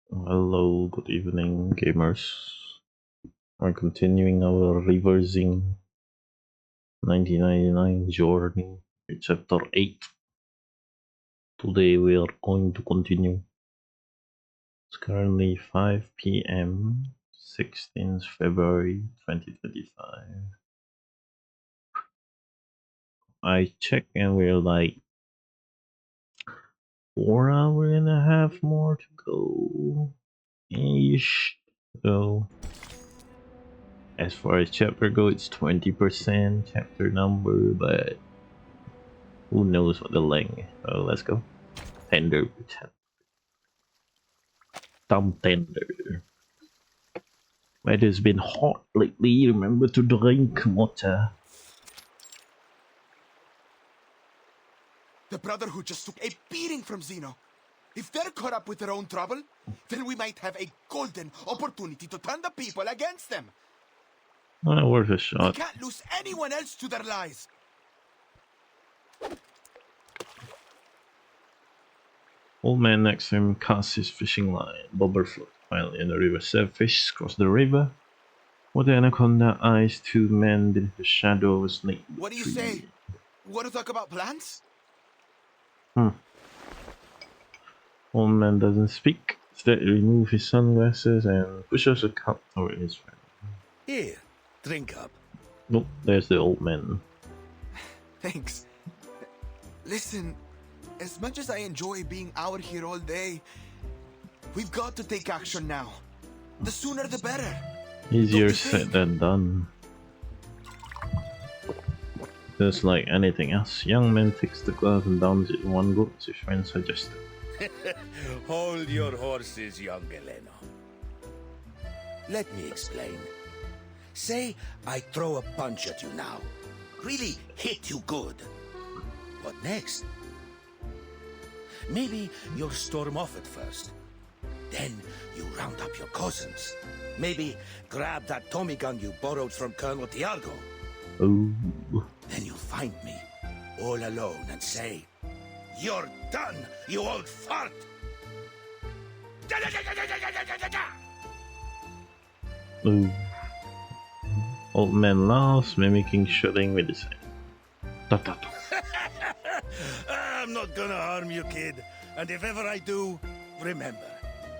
Hello, good evening, gamers. We're continuing our reversing 1999 journey, chapter 8. Today we are going to continue. It's currently 5 p.m., 16th February 2025. I checked and we're like 4.5 hours more to go. Ish. So, as far as chapter go, it's 20% chapter number, but who knows what the length is. So let's go. Tender. Thumb tender. Weather's been hot lately. Remember to drink water. The Brotherhood just took a beating from Zeno. If they're caught up with their own trouble, then we might have a golden opportunity to turn the people against them. Worth a We shot. can't lose anyone else to their lies. Old man next to him casts his fishing line. Bobber float finally in the river. Seven fish cross the river. With the anaconda eyes, two men beneath the shadow of a snake. What do you say? Want to talk about plans? Old man doesn't speak. Instead, removes his sunglasses and pushes a cup toward his friend. Here, drink up. Nope, there's the old man. Thanks. Listen, as much as I enjoy being out here all day, we've got to take action now. The sooner the better. Easier said than done. Just like anything else, young man takes the glass and downs it in one go, as his friend suggested. Hold your horses, young Eleno. Let me explain. Say I throw a punch at you now. Really hit you good. What next? Maybe you'll storm off at first. Then you round up your cousins. Maybe grab that Tommy gun you borrowed from Colonel Tiago. Oh. Then you'll find me, all alone, and say, "You're done, you old fart!" Oh. Old man laughs, mimicking shooting with his hand. Ta-ta-ta. I'm not gonna harm you, kid. And if ever I do, remember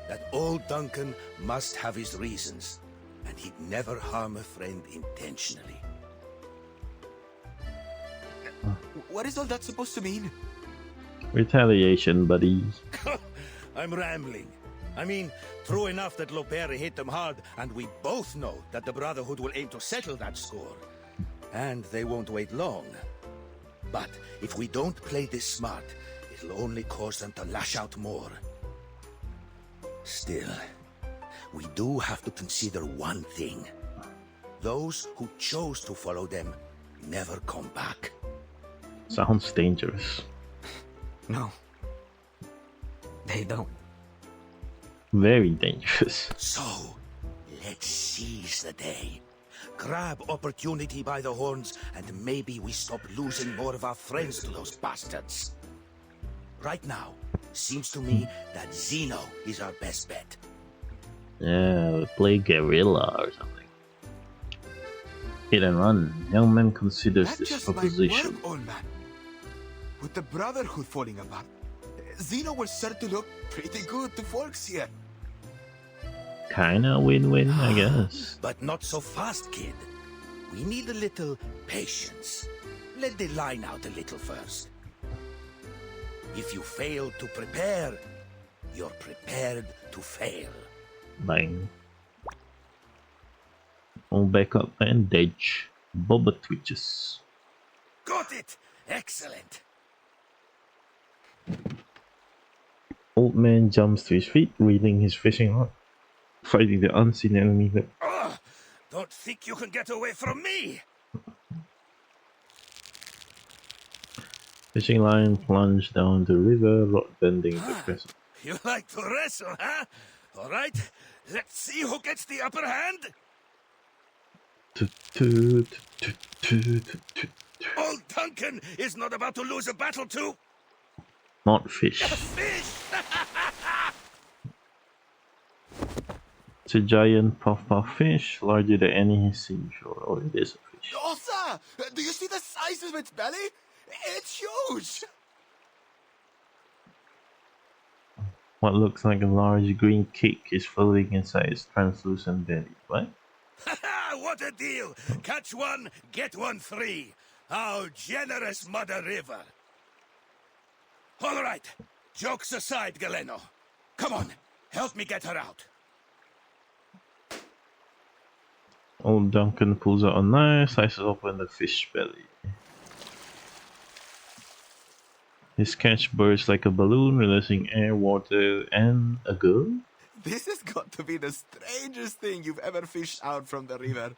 that old Duncan must have his reasons, and he'd never harm a friend intentionally. What is all that supposed to mean? Retaliation, buddy. I'm rambling. I mean, true enough that Lopere hit them hard, and we both know that the Brotherhood will aim to settle that score. And they won't wait long. But if we don't play this smart, it'll only cause them to lash out more. Still, we do have to consider one thing. Those who chose to follow them never come back. Sounds dangerous. No. They don't. Very dangerous. So, let's seize the day. Grab opportunity by the horns, and maybe we stop losing more of our friends to those bastards. Right now, seems to me that Zeno is our best bet. Yeah, play guerrilla or something. Hit and run. Young man considers That this just proposition. might work, old man. With the Brotherhood falling apart, Zeno will start to look pretty good to folks here. Kinda win-win, I guess. But not so fast, kid. We need a little patience. Let the line out a little first. If you fail to prepare, you're prepared to fail. Bang. All back up and dodge. Boba twitches. Got it! Excellent! Old man jumps to his feet, wheeling his fishing rod, fighting the unseen enemy. Don't think you can get away from me! Fishing line plunged down the river, rod bending the crescent. You like to wrestle, huh? Alright, let's see who gets the upper hand! Old Duncan is not about to lose a battle to Not fish. a fish! It's a giant puff fish, larger than any seashore. Oh, it is a fish. Osa! Do you see the size of its belly? It's huge! What looks like a large green cake is floating inside its translucent belly. What? What a deal! Catch one, get one free. How generous, Mother River. All right, jokes aside, Galeno. Come on, help me get her out. Old Duncan pulls out a knife, slices open the fish belly. His catch bursts like a balloon, releasing air, water, and a girl? This has got to be the strangest thing you've ever fished out from the river.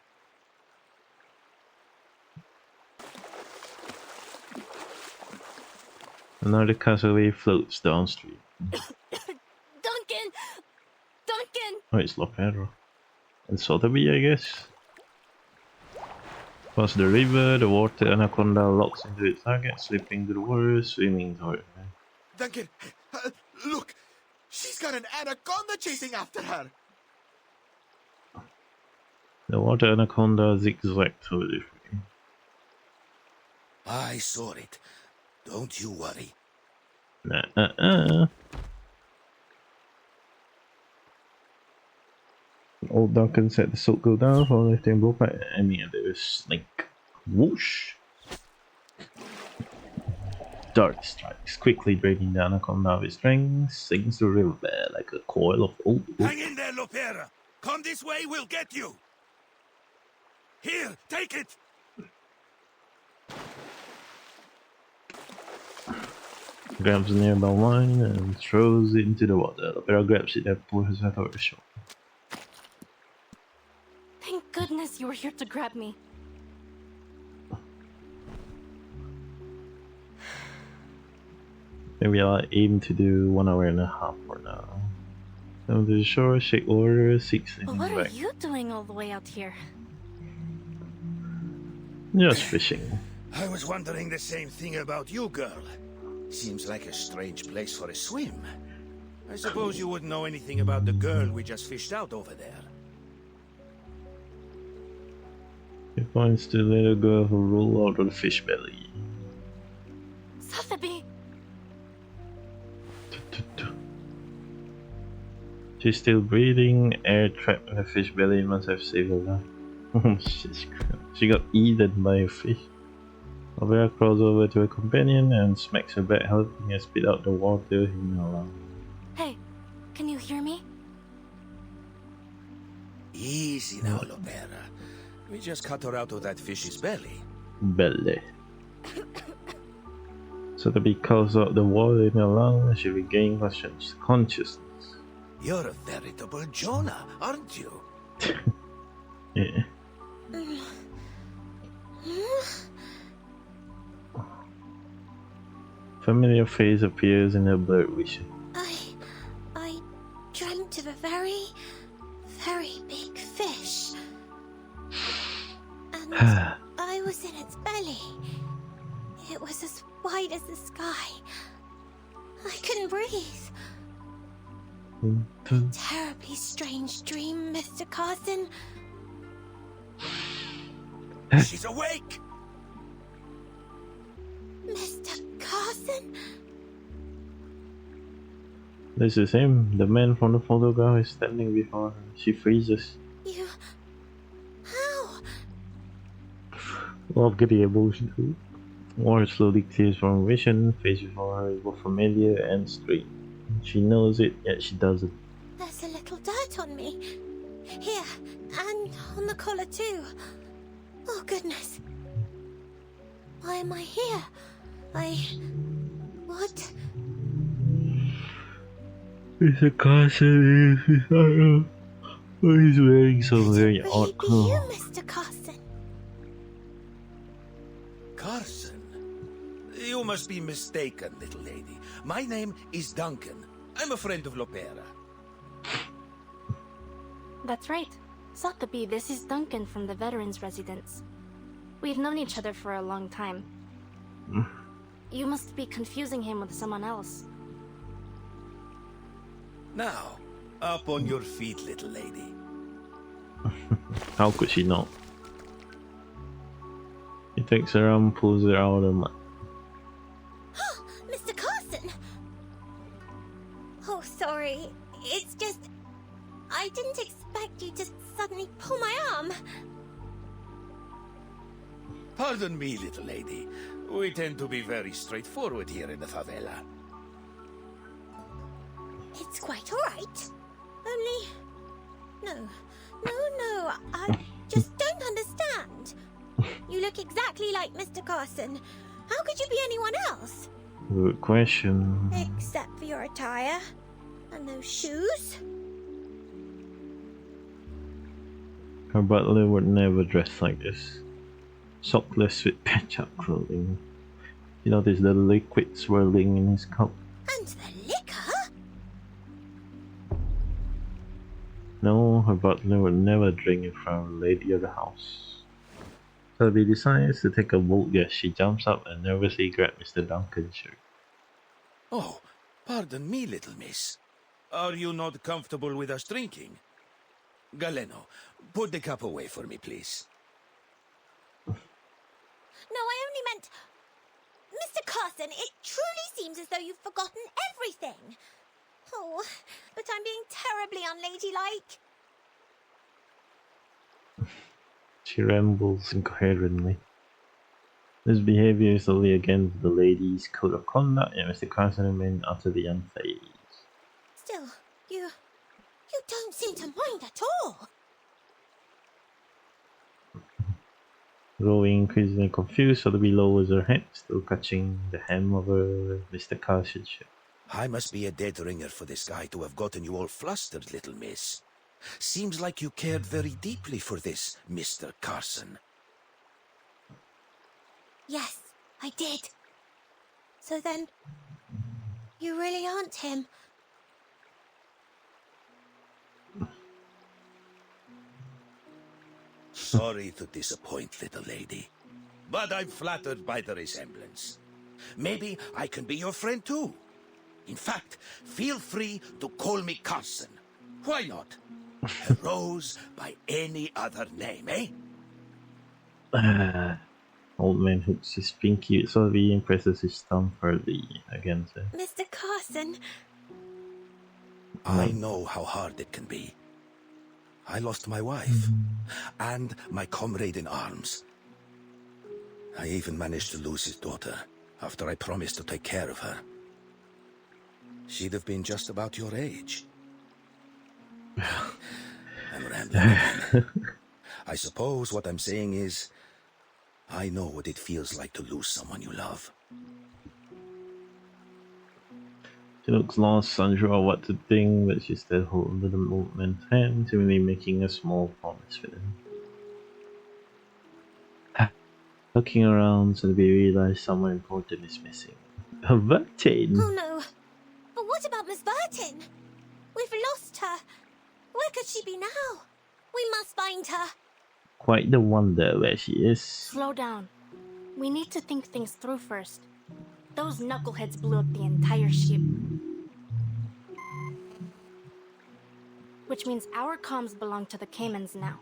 Another castaway floats downstream. Duncan! Duncan! Oh, it's Lopero. And Sotheby, I guess. Across the river, the water anaconda locks into its target, slipping to the water, swimming toward her. Duncan, look! She's got an anaconda chasing after her! The water anaconda zigzagged toward the free. I saw it. Don't you worry. Old Duncan set the silk go down for lifting rope at any other snake. Whoosh! Dark strikes, quickly breaking the anaconda of its strings, sings the riverbed like a coil of old wood. Hang in there, Lopera. Come this way, we'll get you. Here, take it. Grabs the nearby line and throws it into the water. Lopera grabs it and pulls it over her shoulder. Thank goodness you were here to grab me. Maybe I'll aim to do 1 hour and a half for now. Come to the shore, shake water, seek But swimming what are back. you doing all the way out here? Just fishing. I was wondering the same thing about you, girl. Seems like a strange place for a swim. I suppose you wouldn't know anything about the girl we just fished out over there. He points to the little girl who rolled out of the fish belly. Sotheby! She's still breathing, air trapped in her fish belly must have saved her life. Oh shit, she got eaten by a fish. Avera crawls over to her companion and smacks her back, helping her spit out the water in her lungs. Hey, can you hear me? Easy now, Lopera. We just cut her out of that fish's belly. Belly. So the bee calls out the water in her lungs and she regains consciousness. You're a veritable Jonah, aren't you? Yeah. Familiar face appears in her blurred vision. I dreamt of a very, very big fish. And I was in its belly. It was as wide as the sky. I couldn't breathe. Terribly strange dream, Mr. Carson. She's awake! Mr. Carson? This is him. The man from the photograph is standing before her. She freezes. You... How? Love getting emotional. Water slowly clears from her vision. Face before her is both familiar and straight. She knows it, yet she doesn't. There's a little dirt on me. Here, and on the collar too. Oh goodness. Why am I here? What? Mr. Carson he's wearing some very Will odd it be clothes. you, Mr. Carson? Carson? You must be mistaken, little lady. My name is Duncan. I'm a friend of Lopera. That's right. Sotheby, this is Duncan from the Veterans Residence. We've known each other for a long time. You must be confusing him with someone else. Now, up on your feet, little lady. How could she not? He takes her arm, pulls her out of the mud. Mr. Carson! Oh, sorry. It's just... I didn't expect you to suddenly pull my arm. Pardon me, little lady. We tend to be very straightforward here in the favela. It's quite alright. Only... No. No, I just don't understand. You look exactly like Mr. Carson. How could you be anyone else? Good question. Except for your attire. And those shoes. Her butler would never dress like this. Sockless with patch-up clothing. You notice the liquid swirling in his cup. And the liquor? No, her butler would never drink in front of the lady of the house. So he decides to take a bold guess. She jumps up and nervously grabs Mr. Duncan's shirt. Oh, pardon me, little miss. Are you not comfortable with us drinking? Galeno, put the cup away for me, please. No, I only meant... Mr. Carson, it truly seems as though you've forgotten everything. Oh, but I'm being terribly unladylike. She rambles incoherently. This behavior is only against the lady's code of conduct, and Mr. Carson remains utterly unfazed. Still, you don't seem to mind at all. Growing increasingly confused, Sotheby lowers her head, still catching the hem of her Mr. Carson's shirt. I must be a dead ringer for this guy to have gotten you all flustered, little miss. Seems like you cared very deeply for this Mr. Carson. Yes, I did. So then, you really aren't him. Sorry to disappoint, little lady. But I'm flattered by the resemblance. Maybe I can be your friend too. In fact, feel free to call me Carson. Why not? A rose by any other name, eh? Old man hooks his pinky at Sotheby and presses his thumb firmly against her. Mr. Carson. I know how hard it can be. I lost my wife and my comrade in arms. I even managed to lose his daughter after I promised to take care of her. She'd have been just about your age. I'm rambling again. I suppose what I'm saying is, I know what it feels like to lose someone you love. She looks lost, unsure of what to think, but she still holds the old man's hand, seemingly making a small promise with him. Looking around, Sotheby realizes someone important is missing. A virgin! Oh no. But what about Miss Burton? We've lost her. Where could she be now? We must find her. Quite the wonder where she is. Slow down. We need to think things through first. Those knuckleheads blew up the entire ship. Which means our comms belong to the Caymans now.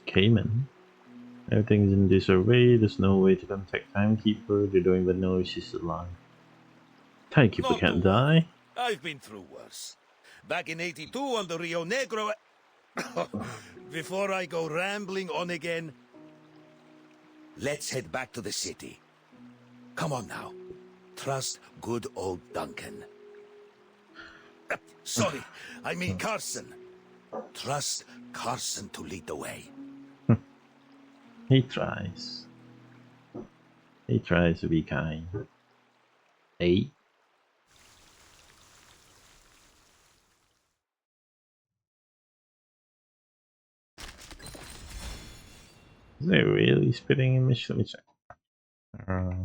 Cayman? Everything's in disarray, there's no way to contact Timekeeper, they don't even know if she's alive. Timekeeper Not can't to worry. die. I've been through worse. Back in '82 on the Rio Negro... Before I go rambling on again, let's head back to the city. Come on now. Trust good old Duncan. Sorry, I mean Carson. Trust Carson to lead the way. He tries. He tries to be kind. Hey. Is it really spitting image? Let me check. Alright,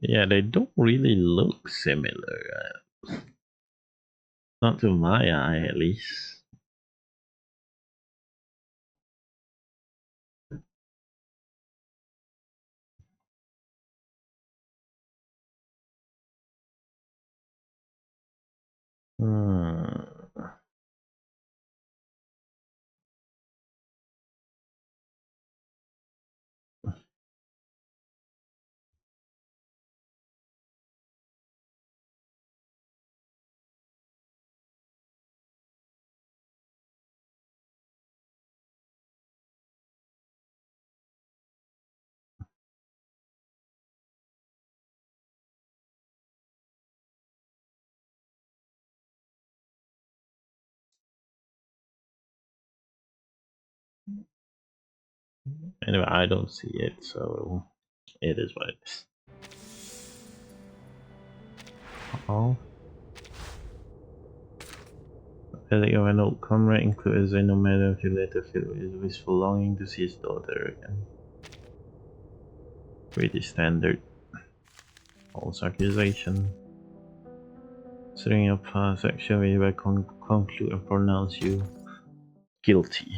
Yeah, they don't really look similar. Not to my eye, at least. Hmm. Anyway, I don't see it, so it is what it is. Oh. Feeling of an old comrade includes a no matter if you later feel his wistful longing to see his daughter again. Pretty standard. False accusation. Considering your past action, we hereby conclude and pronounce you guilty.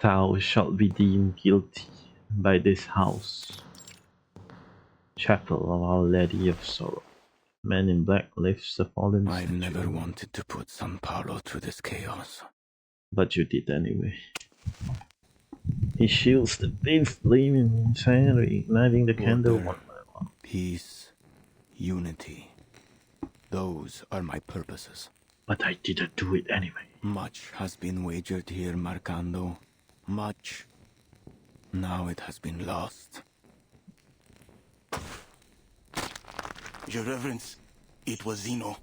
Thou shalt be deemed guilty by this house. Chapel of Our Lady of Sorrow. Man in black lifts the fallen I've statue. never wanted to put San Paulo through this chaos. But you did anyway. He shields the big flame in his hand, igniting the candle Water, one by one. peace, unity. Those are my purposes. But I didn't do it anyway. Much has been wagered here, Marcando. Much. Now it has been lost. Your Reverence, it was Zeno.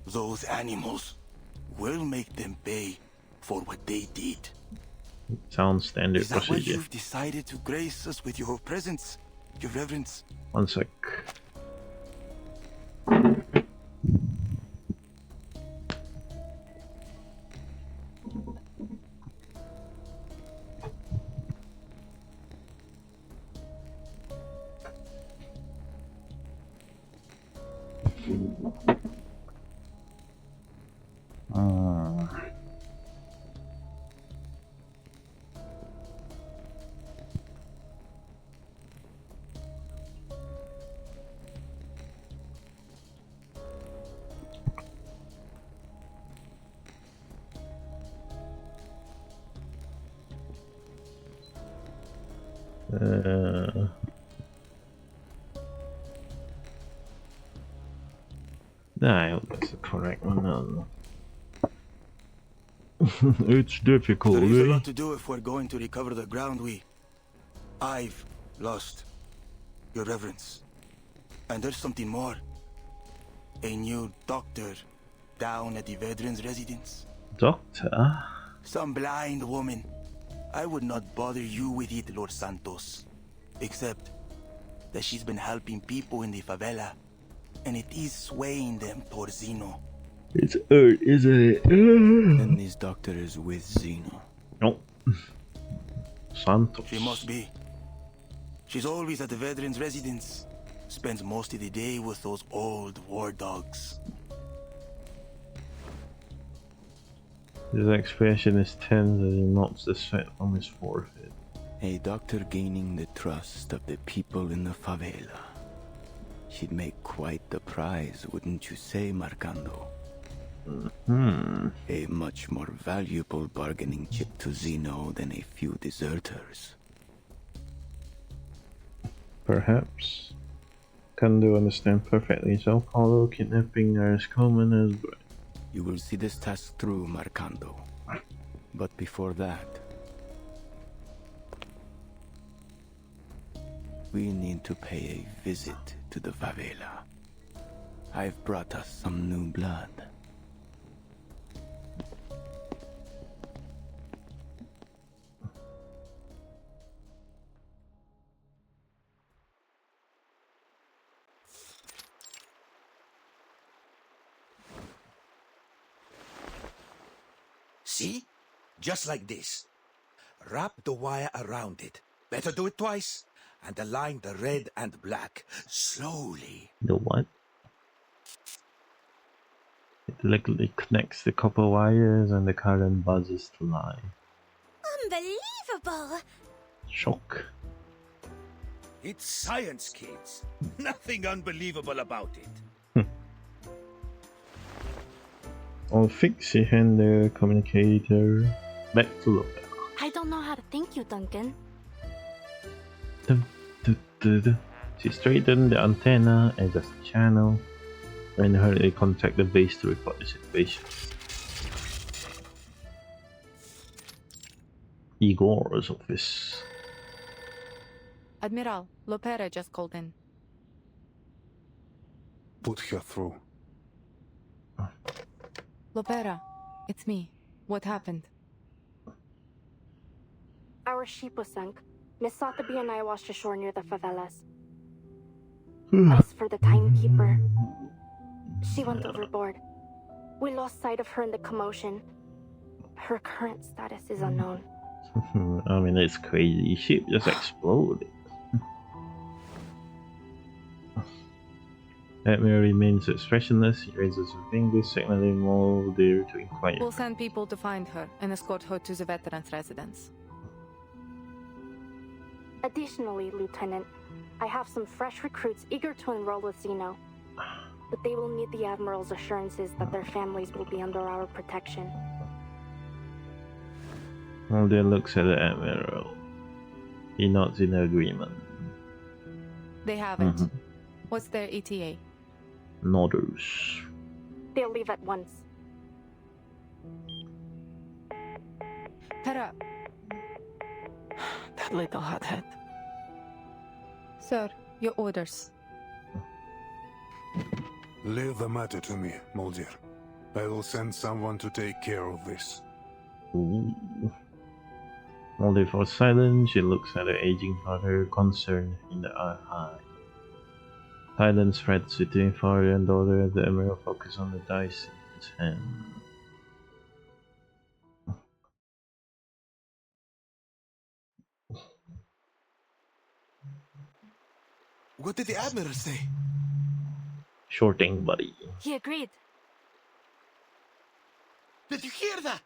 Those animals. We'll make them pay for what they did. Sounds standard Is that why procedure. you've decided to grace us with your presence, Your Reverence? One sec. I hope that's the correct one. No. It's difficult. There is a Eh? lot to do if we're going to recover the ground I've lost, Your Reverence. And there's something more. A new doctor down at the veterans' residence. Doctor? Some blind woman. I would not bother you with it, Lord Santos. Except that she's been helping people in the favela. And it is swaying them towards Zeno. It's Earth, isn't it? Then this doctor is with Zeno. No. Santos. She must be. She's always at the veterans' residence. Spends most of the day with those old war dogs. His expression is tense as he mops the sweat from his forehead. A doctor gaining the trust of the people in the favela. She'd make quite the prize, wouldn't you say, Marcando? A much more valuable bargaining chip to Zeno than a few deserters. Perhaps. Kando understand perfectly. Sao Paulo kidnapping are as common as bread. You will see this task through, Marcando. But before that, we need to pay a visit to the favela. I've brought us some new blood. See? Just like this. Wrap the wire around it. Better do it twice, and align the red and black slowly. The what? It connects the copper wires and the current buzzes to life. Unbelievable! Shock. It's science, kids. Nothing unbelievable about it. I'll fix your hand there, communicator. Back to Lopera. I don't know how to thank you, Duncan. She straightened the antenna, adjust the channel, and hurriedly contact the base to report the situation. Igor's office. Admiral, Lopera just called in. Put her through. Lopera, it's me. What happened? Our ship was sunk. Miss Sotheby and I washed ashore near the favelas. As for the timekeeper, she went overboard. We lost sight of her in the commotion. Her current status is unknown. I mean, it's crazy. Ship just exploded. Admiral remains expressionless. He raises her fingers, signaling Mulder to inquire. We'll send people to find her and escort her to the veterans' residence. Additionally, Lieutenant, I have some fresh recruits eager to enroll with Zeno. But they will need the Admiral's assurances that their families will be under our protection. Mulder looks at the Admiral. He nods in agreement. They haven't. What's their ETA? Nodders. They'll leave at once. Pera. That little hothead. Sir, your orders. Leave the matter to me, Mulder. I will send someone to take care of this. Ooh. Mulder falls silent. She looks at her aging father, concern in the eye. Silence spreads between father and daughter as the Admiral focuses on the dice in his hand. What did the Admiral say? Shorting, buddy. He agreed. Did you hear that?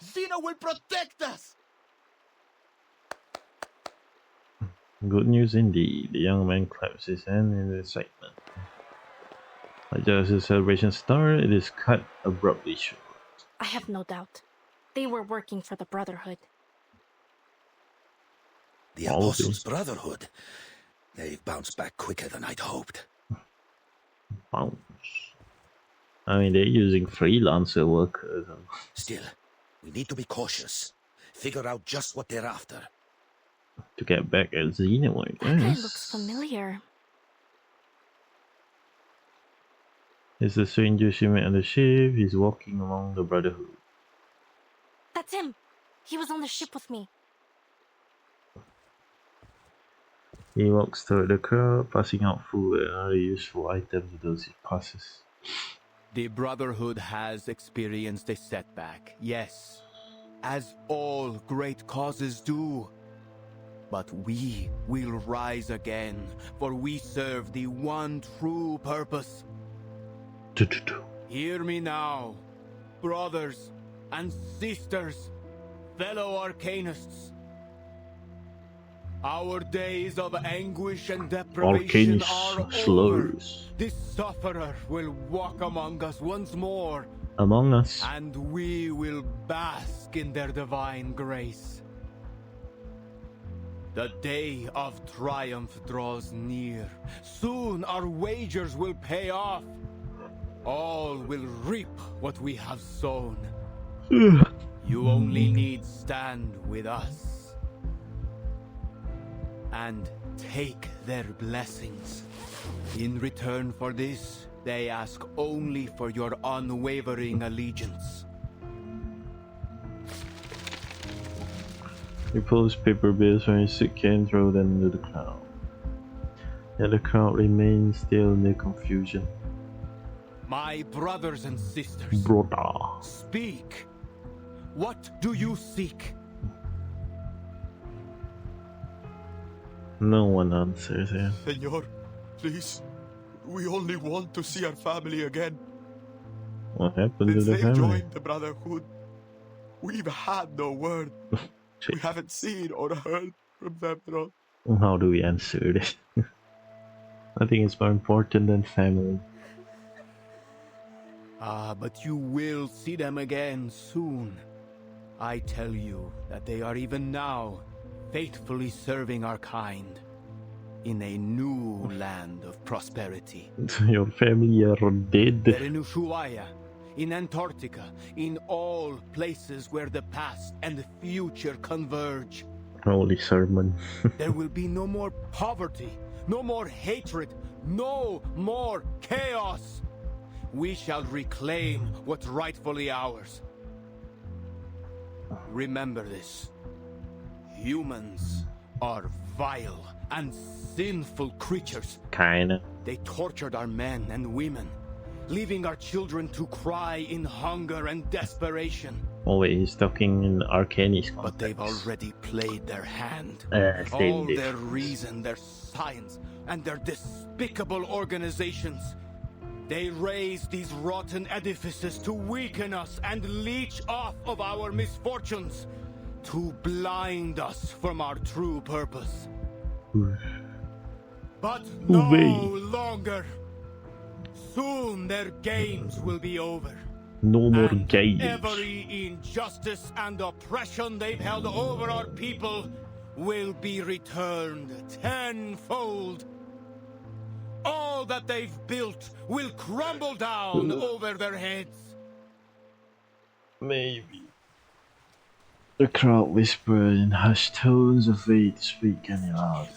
Zeno will protect us! Good news indeed. The young man claps his hand in excitement. Just as the celebration starts, it is cut abruptly short. I have no doubt. They were working for the Brotherhood. The All of Apostles' these. Brotherhood. They've bounced back quicker than I'd hoped. Bounce. I mean, they're using freelancer workers. Still, we need to be cautious. Figure out just what they're after. To get back at Zeno, I That guy guess. looks familiar. It's the stranger she met on the ship. He's walking among the Brotherhood. That's him. He was on the ship with me. He walks toward the crowd, passing out food and other useful items to those he passes. The Brotherhood has experienced a setback, yes, as all great causes do. But we will rise again, for we serve the one true purpose. Hear me now, brothers and sisters, fellow Arcanists. Our days of anguish and deprivation are over. slurs. The sufferer will walk among us once more, Among Us. and we will bask in their divine grace. The day of triumph draws near. Soon our wagers will pay off. All will reap what we have sown. You only need stand with us and take their blessings. In return for this, they ask only for your unwavering allegiance. He pulls paper bills from his suitcase and throws them into the crowd. Yet the crowd remains still in their confusion. My brothers and sisters, Brother. speak. What do you seek? No one answers him. Senor, please. We only want to see our family again. What happened to Since the they've family? joined the Brotherhood, we've had no word. We haven't seen or heard from them at all. How do we answer this? Nothing is more important than family. But you will see them again soon. I tell you that they are even now faithfully serving our kind in a new land of prosperity. Your family are dead. They're in Ushuaia, in Antarctica, in all places where the past and the future converge. Holy sermon. There will be no more poverty, no more hatred, no more chaos. We shall reclaim what's rightfully ours. Remember this. Humans are vile and sinful creatures. Kinda. They tortured our men and women, leaving our children to cry in hunger and desperation. Oh wait, he's talking in Arcanis context. But they've already played their hand. Same All their difference. reason, their science, and their despicable organizations. They raise these rotten edifices to weaken us and leech off of our misfortunes, to blind us from our true purpose. But no longer. Soon their games will be over. No more And games. every injustice and oppression they've held over our people will be returned tenfold. All that they've built will crumble down over their heads. Maybe. The crowd whispered in hushed tones, afraid to speak any louder.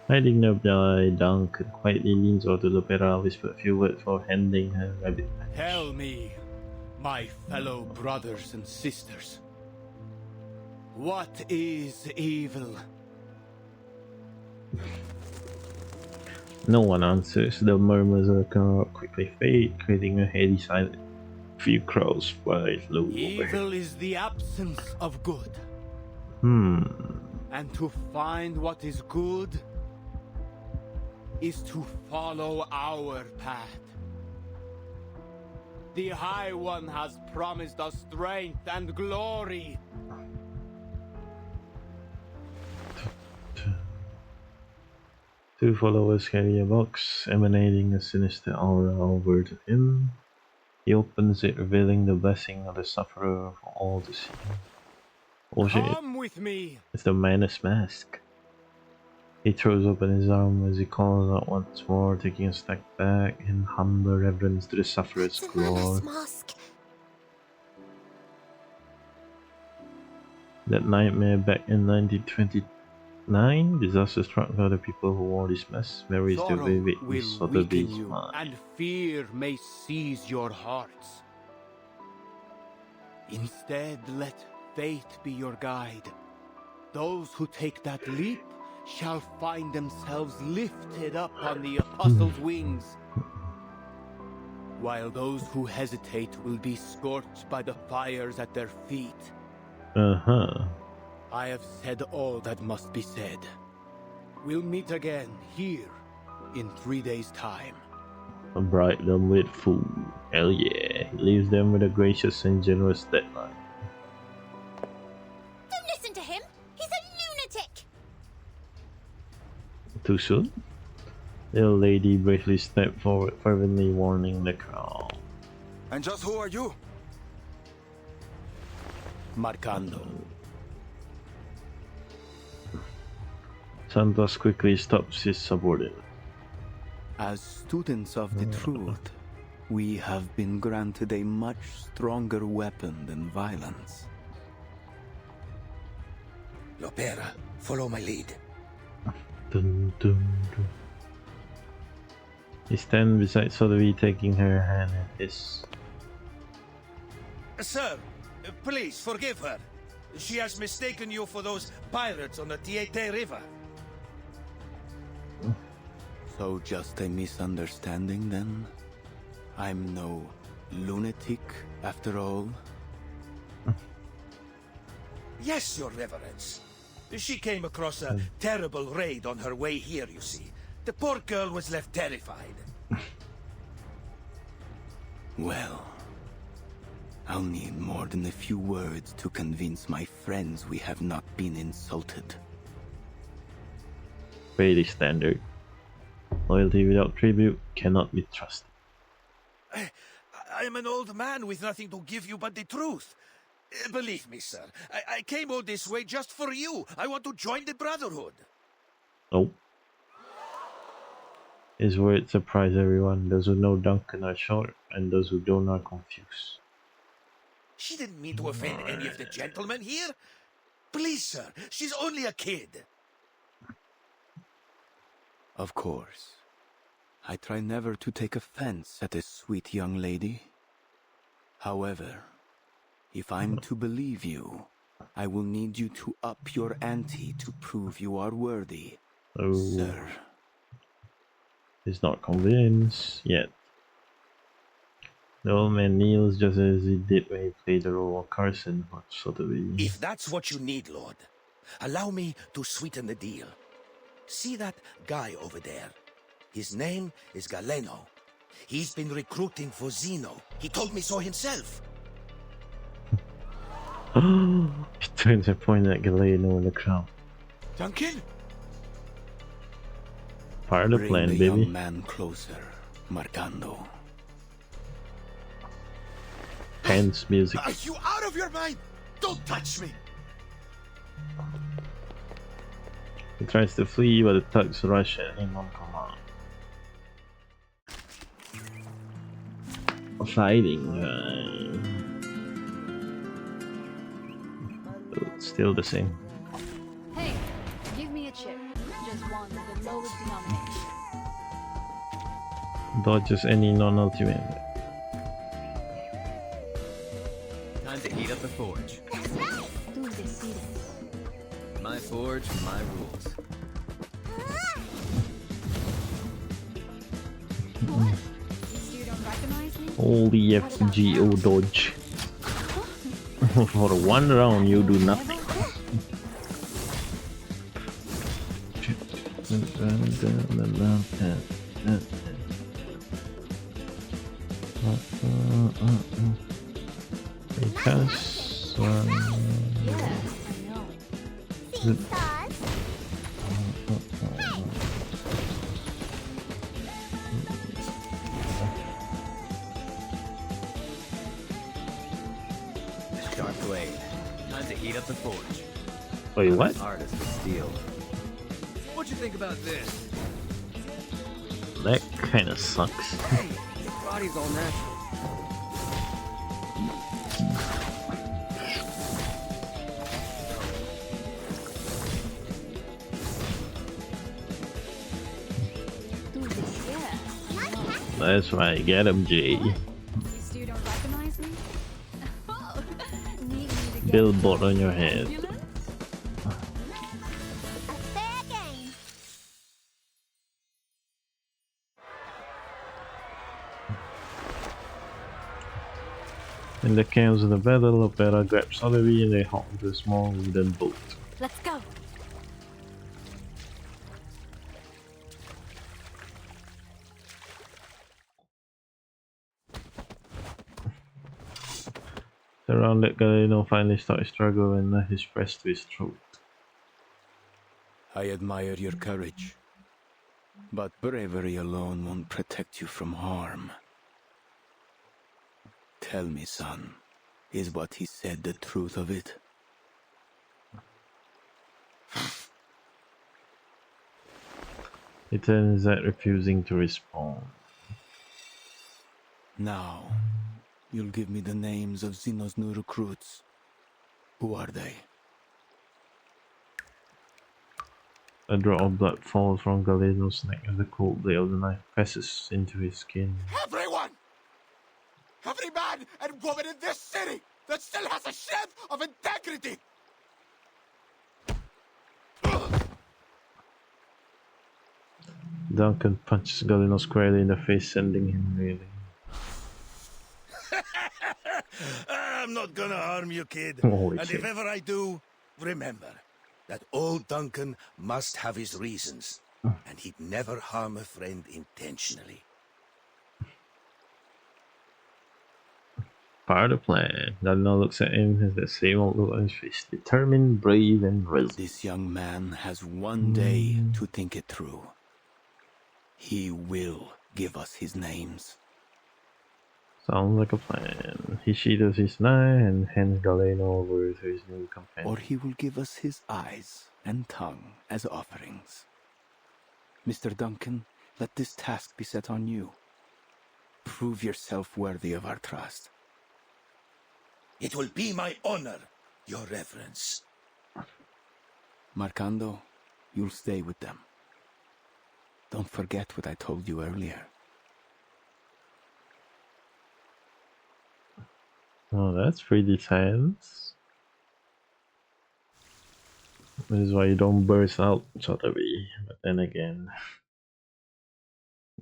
Hiding up the Duncan quietly leans over to Lopera, whispered a few words before handing her rabbit patch. Tell me, my fellow brothers and sisters, what is evil? No one answers. The murmurs of the crowd quickly fade, creating a heady silence. Few crows fly low over. Evil is the absence of good. And to find what is good is to follow our path. The High One has promised us strength and glory. Two followers carry a box emanating a sinister aura over to him. He opens it, revealing the blessing of the sufferer for all to see. Oh shit, Come with me. it's the Manus mask. He throws open his arm as he calls out once more, taking a step back in humble reverence to the sufferer's It's a glory. Manus mask. That nightmare back in 1929, disaster struck other people who wore this mask. Memories the Sorrow vivid will of the weaken beast you, mind. and fear may seize your hearts. Instead, let faith be your guide. Those who take that leap shall find themselves lifted up on the apostles' wings, while those who hesitate will be scorched by the fires at their feet. I have said all that must be said. We'll meet again here in 3 days' time. A bright lit fool. Hell yeah. He leaves them with a gracious and generous deadline. Don't listen to him. He's a lunatic. Too soon? The old lady briefly stepped forward, fervently warning the crowd. And just who are you? Marcando. Santos quickly stops his subordinate. As students of the truth, we have been granted a much stronger weapon than violence. Lopera, follow my lead. Dun, dun, dun. He stands beside Sodovi, taking her hand in his. Sir, please forgive her. She has mistaken you for those pirates on the Tiete River. So just a misunderstanding then? I'm no lunatic after all? Yes, your reverence. She came across a terrible raid on her way here, you see. The poor girl was left terrified. Well, I'll need more than a few words to convince my friends we have not been insulted. Pretty standard. Loyalty without tribute cannot be trusted. I'm an old man with nothing to give you but the truth. Believe me, sir, I came all this way just for you. I want to join the Brotherhood. Nope. His words surprise everyone. Those who know Duncan are short, and those who don't are confused. She didn't mean to offend any of the gentlemen here. Please, sir, she's only a kid. Of course. I try never to take offense at a sweet young lady. However, if I'm to believe you, I will need you to up your ante to prove you are worthy, sir. He's not convinced yet. The old man kneels just as he did when he played the role of Carson or Sotheby. If that's what you need, Lord, allow me to sweeten the deal. See that guy over there? His name is Galeno. He's been recruiting for Zeno. He told me so himself. He turns and points at Galeno in the crowd. Duncan? Part of the Bring plan, the baby. young man closer, Marcando. Tense music. Are you out of your mind? Don't touch me! He tries to flee, but the thugs rush at him on command. Fighting. It's still the same. Hey, give me a chip. Just one with the lowest denomination. Dodges any non-ultimate. Time to heat up the forge. That's right. Tú decides. My forge, my rules. What? You still don't recognize me? Holy FGO dodge. For one round, you do nothing. Because Yeah, I know. See stars? Sharp blade. Time to heat up the forge. wait, I'm what? an artist with steel. What'd you think about this? That kind of sucks. Hey, your body's all natural. Tú decides. That's right, get him, Jay. You still don't recognize me? Oh, need me to get Billboard on your head. ambulance? A fair game. In the chaos of the battle, Opera grabs Sotheby and they hop into a small wooden boat. Let's go. Surrounded, Galeno finally starts struggling and let his pressed to his throat. I admire your courage, but bravery alone won't protect you from harm. Tell me, son, is what he said the truth of it? He turns at refusing to respond. Now, you'll give me the names of Zeno's new recruits. Who are they? A drop of blood falls from Galeno's neck as the cold blade of the knife passes into his skin. Everyone! Every man and woman in this city that still has a shred of integrity! Duncan punches Galeno squarely in the face, sending him reeling. I'm not gonna harm you, kid. Holy And shit. if ever I do, remember, that old Duncan must have his reasons, and he'd never harm a friend intentionally. Part of the plan. Donna looks at him, has the same old look on his face. Determined, brave, and resolute. This young man has one day to think it through. He will give us his names. Sounds like a plan. He sheaths his knife and hands Galeno over to his new companion. Or he will give us his eyes and tongue as offerings. Mr. Duncan, let this task be set on you. Prove yourself worthy of our trust. It will be my honor, your reverence. Marcando, you'll stay with them. Don't forget what I told you earlier. Oh, that's pretty tense. This is why you don't burst out, Chotabi. But then again,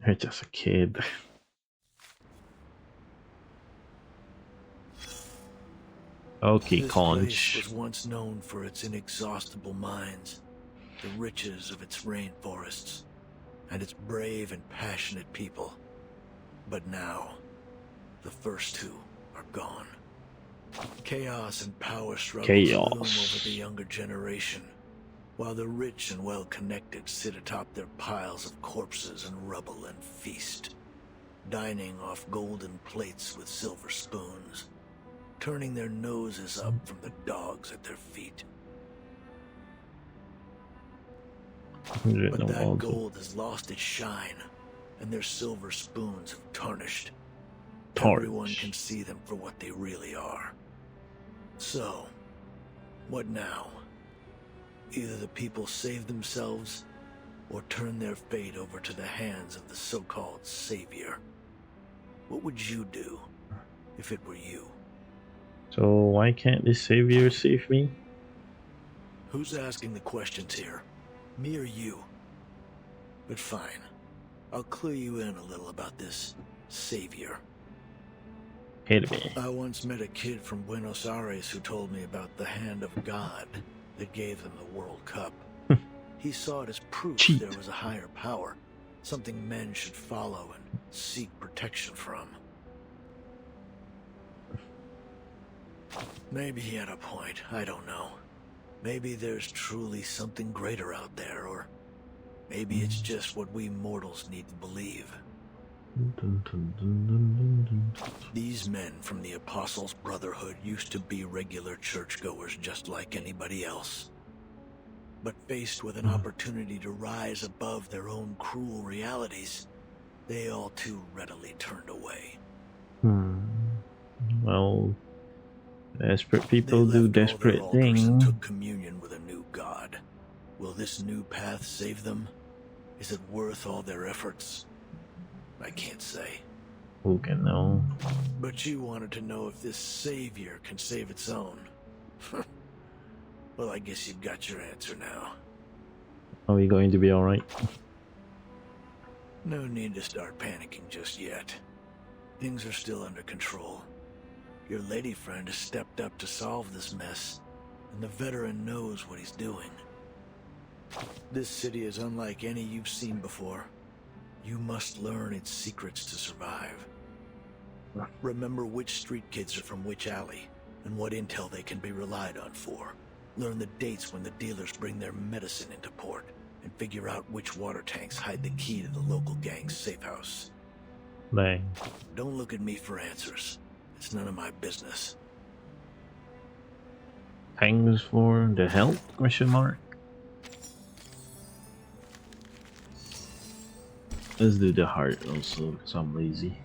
you're just a kid. Okay, This conch. place was once known for its inexhaustible mines, the riches of its rainforests, and its brave and passionate people. But now, the first two are gone. Chaos and power struggles loom over the younger generation, while the rich and well-connected sit atop their piles of corpses and rubble and feast, dining off golden plates with silver spoons, turning their noses up from the dogs at their feet. But that gold has lost its shine, and their silver spoons have tarnished. Everyone can see them for what they really are. So, what now? Either the people save themselves, or turn their fate over to the hands of the so-called savior. What would you do, if it were you? So why can't this savior save me? Who's asking the questions here? Me or you? But fine. I'll clue you in a little about this savior. Hit me. I once met a kid from Buenos Aires who told me about the hand of God that gave them the World Cup. He saw it as proof there was a higher power, something men should follow and seek protection from. Maybe he had a point, I don't know. Maybe there's truly something greater out there, or maybe it's just what we mortals need to believe. These men from the Apostles' Brotherhood used to be regular churchgoers just like anybody else. But faced with an opportunity to rise above their own cruel realities, they all too readily turned away. Well, desperate people do desperate things. And took communion with a new god. Will this new path save them? Is it worth all their efforts? I can't say. Who can know? But you wanted to know if this savior can save its own. Well, I guess you've got your answer now. Are we going to be alright? No need to start panicking just yet. Things are still under control. Your lady friend has stepped up to solve this mess, and the veteran knows what he's doing. This city is unlike any you've seen before. You must learn its secrets to survive. Remember which street kids are from which alley, and what intel they can be relied on for. Learn the dates when the dealers bring their medicine into port, and figure out which water tanks hide the key to the local gang's safe house. Bang. Don't look at me for answers. It's none of my business. Thanks for the help? Question mark. Let's do the heart also, because I'm lazy.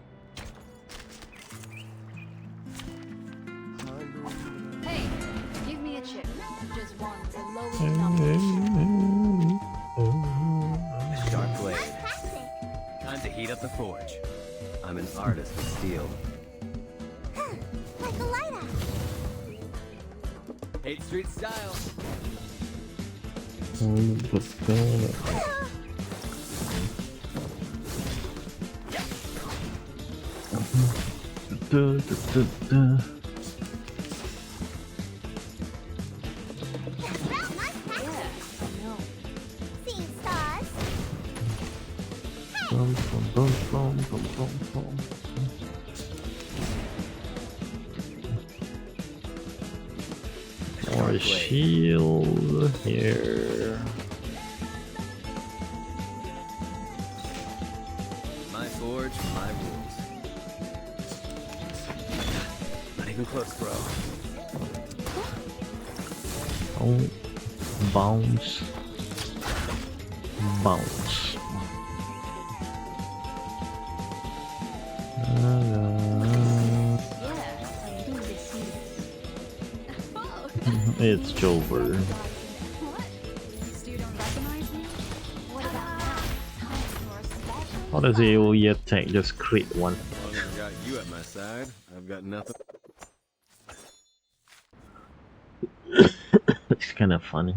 Hey, give me a chip. Just one, the lowest number. Sharp blade. Time to heat up the forge. I'm an artist with steel. Like a lighter. 8th Street style. Bum, bum, bum, bum, bum, bum, bum. More shield here. My forge, my rules. Not even close, bro. Oh, bounce. Bounce. It's Jover. How does the AoE attack just crit one? As long as I got you at my side, I've got nothing. It's kind of funny.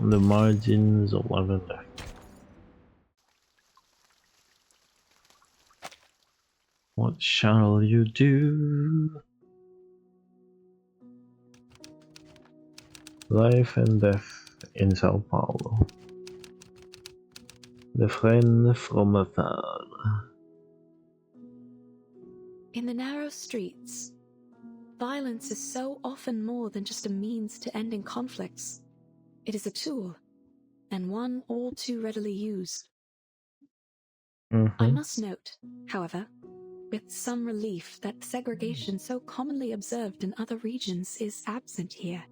On the margins, 11 left. What shall you do? Life and death in Sao Paulo. The friend from afar. In the narrow streets, violence is so often more than just a means to ending conflicts. It is a tool, and one all too readily used. I must note, however, with some relief that segregation so commonly observed in other regions is absent here.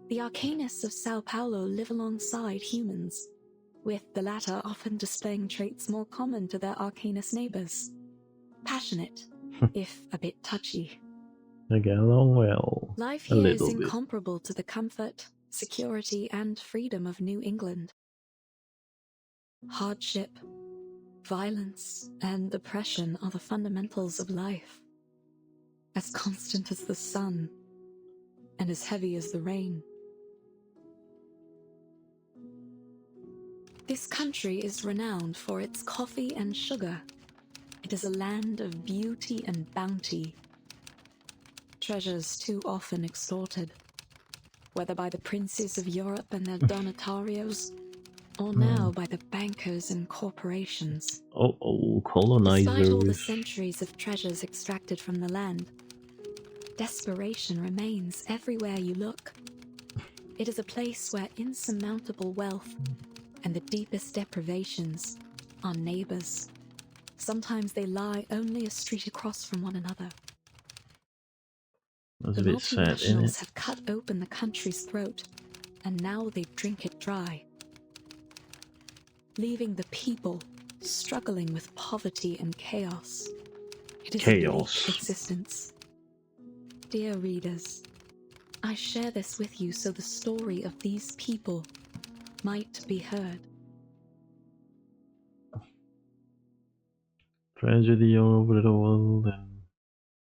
The Arcanists of Sao Paulo live alongside humans, with the latter often displaying traits more common to their Arcanist neighbors. Passionate, if a bit touchy. They get along well. Life a here is little bit. incomparable to the comfort, security, and freedom of New England. Hardship, violence, and oppression are the fundamentals of life. As constant as the sun, and as heavy as the rain. This country is renowned for its coffee and sugar. It is a land of beauty and bounty. Treasures too often extorted, whether by the princes of Europe and their donatarios, or now by the bankers and corporations. Colonizers. Despite all the centuries of treasures extracted from the land, desperation remains everywhere you look. It is a place where insurmountable wealth and the deepest deprivations are neighbors. Sometimes they lie only a street across from one another. That's The a bit sad, isn't multinationals it? have cut open the country's throat, and now they drink it dry, leaving the people struggling with poverty and chaos. It is a bleak existence. Dear readers, I share this with you so the story of these people might be heard. Tragedy all over the world,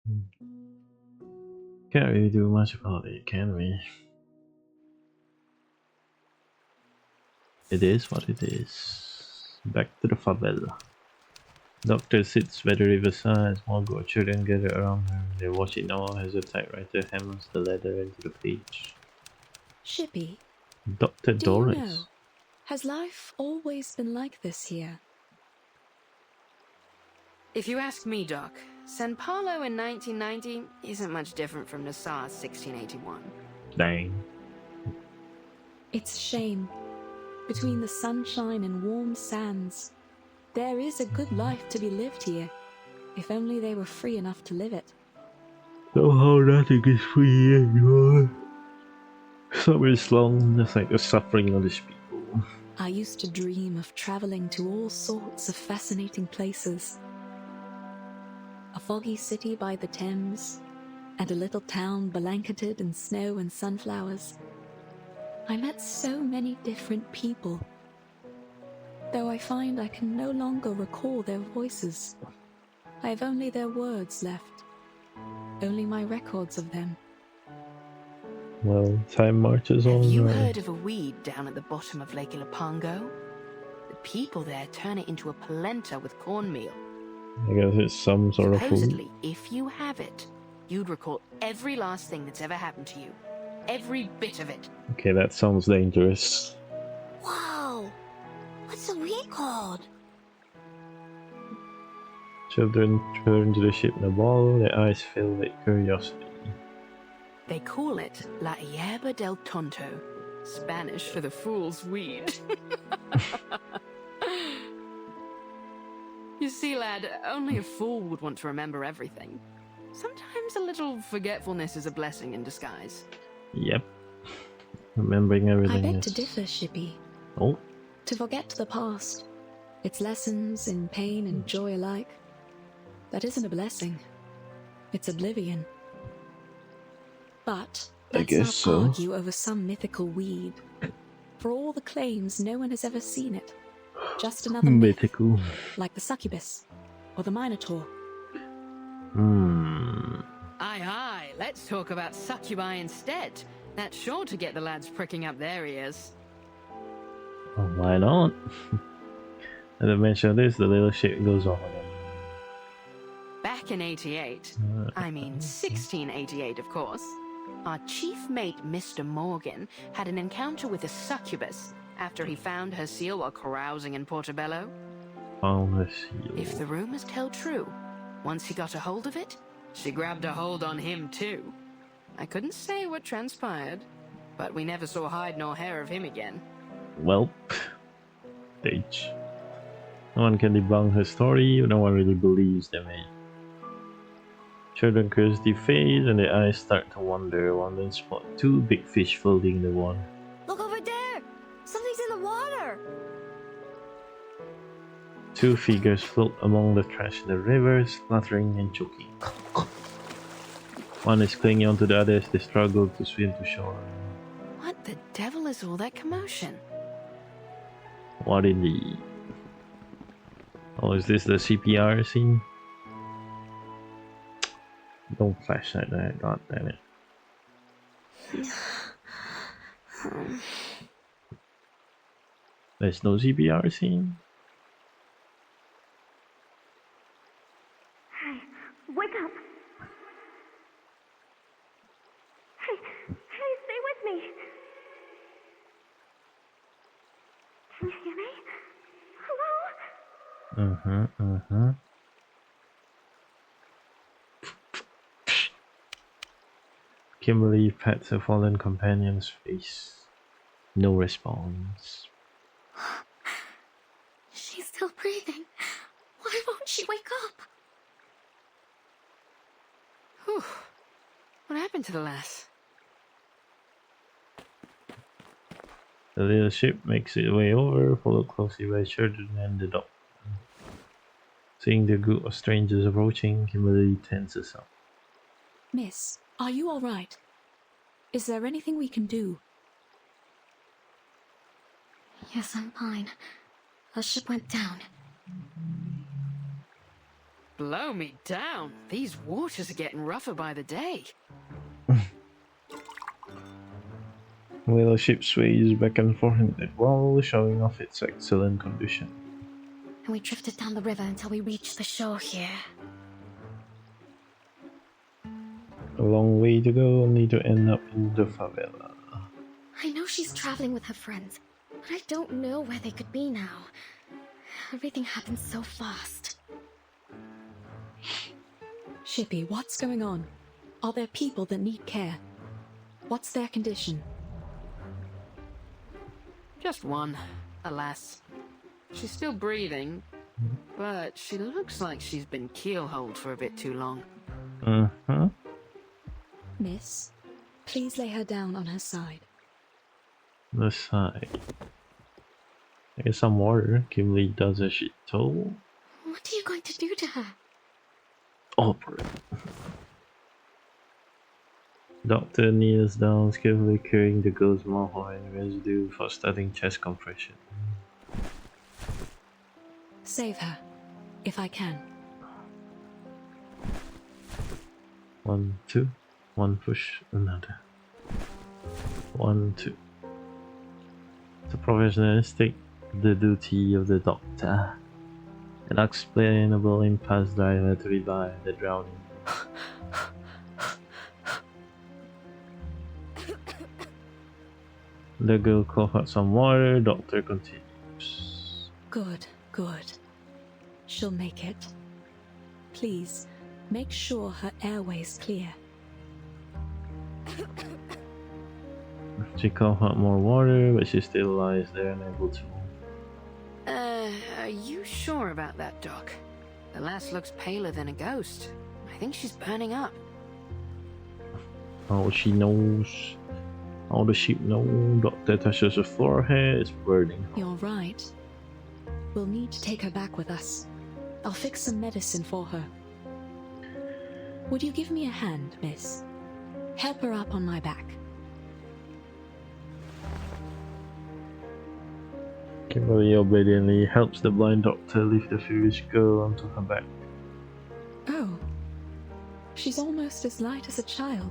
and can't really do much about it, can we? It is what it is. Back to the favela. Doctor sits by the riverside. Small girl children gather around her. They watch it now as the typewriter hammers the letter into the page. Shippy, Dr. do Doris. you know, has life always been like this here? If you ask me, Doc, San Paulo in 1990 isn't much different from Nassau 1681. Dang. It's a shame. Between the sunshine and warm sands, there is a good life to be lived here, if only they were free enough to live it. Somehow nothing is free anymore. Summer is long, just like the suffering of these people. I used to dream of traveling to all sorts of fascinating places. A foggy city by the Thames, and a little town blanketed in snow and sunflowers. I met so many different people, though I find I can no longer recall their voices. I have only their words left, only my records of them. Well, time marches on. Have you heard of a weed down at the bottom of Lake Ilopango? The people there turn it into a polenta with cornmeal. I guess it's some sort of food. Supposedly, if you have it, you'd recall every last thing that's ever happened to you. Every bit of it. Okay, that sounds dangerous. Wow! What's a weed called? Children turn to the ship in a ball, their eyes fill with curiosity. They call it La Hierba del Tonto, Spanish for the fool's weed. You see, lad, only a fool would want to remember everything. Sometimes a little forgetfulness is a blessing in disguise. Yep. Remembering everything I beg is... to differ, Shippy. Oh. To forget the past, its lessons in pain and joy alike, that isn't a blessing. It's oblivion. But let's not argue over some mythical weed. For all the claims, no one has ever seen it. Just another mythical myth, like the succubus or the minotaur. Aye, let's talk about succubi instead. That's sure to get the lads pricking up their ears. Oh, why not? As I mentioned this, the little ship goes off again. Back in 88, I mean 1688 of course, our chief mate Mr. Morgan had an encounter with a succubus after he found her seal while carousing in Portobello. Found her seal. If the rumors tell true, once he got a hold of it, she grabbed a hold on him too. I couldn't say what transpired, but we never saw hide nor hair of him again. Well, stage. No one can debunk her story, no one really believes them. Children curiosity fades and their eyes start to wander. One then spot two big fish floating in the water. Look over there! Something's in the water! Two figures float among the trash in the river, spluttering and choking. One is clinging onto the other as they struggle to swim to shore. What the devil is all that commotion? What indeed? Oh, is this the CPR scene? Don't flash like that, god damn it. There's no CPR scene? Hey, wake up! Hey, stay with me! Can you hear me? Hello? Kimberly pats her fallen companion's face. No response. She's still breathing. Why won't she wake up? Whew. What happened to the lass? The little ship makes its way over, followed closely by children and the dog. Seeing the group of strangers approaching, Kimberly tenses up. Miss, are you all right? Is there anything we can do? Yes, I'm fine. Our ship went down. Blow me down. These waters are getting rougher by the day. The little ship sways back and forth in the wall, showing off its excellent condition. And we drifted down the river until we reached the shore here. A long way to go, only to end up in the favela. I know she's traveling with her friends, but I don't know where they could be now. Everything happened so fast. Shippy, what's going on? Are there people that need care? What's their condition? Just one, alas. She's still breathing, but she looks like she's been keelholed for a bit too long. Miss, please lay her down on her side. The side. Here's some water. Kimberly does as she's told. What are you going to do to her? Operate. Doctor kneels down, skillfully curing the girl's mouth and residue for starting chest compression. Save her, if I can. 1, 2. One push, another. 1, 2. The professionals take the duty of the doctor. An unexplainable impasse driver to revive the drowning. The girl coughs out some water, doctor continues. Good, good. She'll make it. please, make sure her airway's clear. She coughed out more water, but she still lies there unable to move. Are you sure about that, Doc? The lass looks paler than a ghost. I think she's burning up. Oh, she knows. All the sheep know. Doctor touches her forehead. It's burning. You're right. We'll need to take her back with us. I'll fix some medicine for her. Would you give me a hand, miss? Help her up on my back. Kimberly obediently helps the blind doctor lift the feverish girl onto her back. Oh, she's almost as light as a child.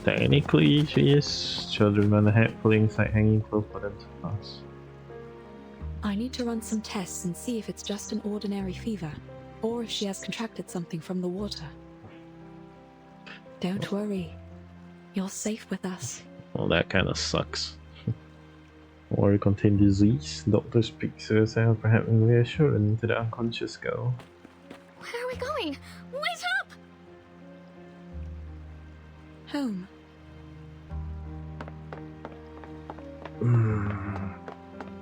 Technically, she is. Children run ahead, pulling aside hanging clothes for them to pass. I need to run some tests and see if it's just an ordinary fever, or if she has contracted something from the water. Don't worry. You're safe with us. Well, that kind of sucks. Or contain disease. Doctor speaks to herself, perhaps reassuring to the unconscious girl. Where are we going? Wait up! Home.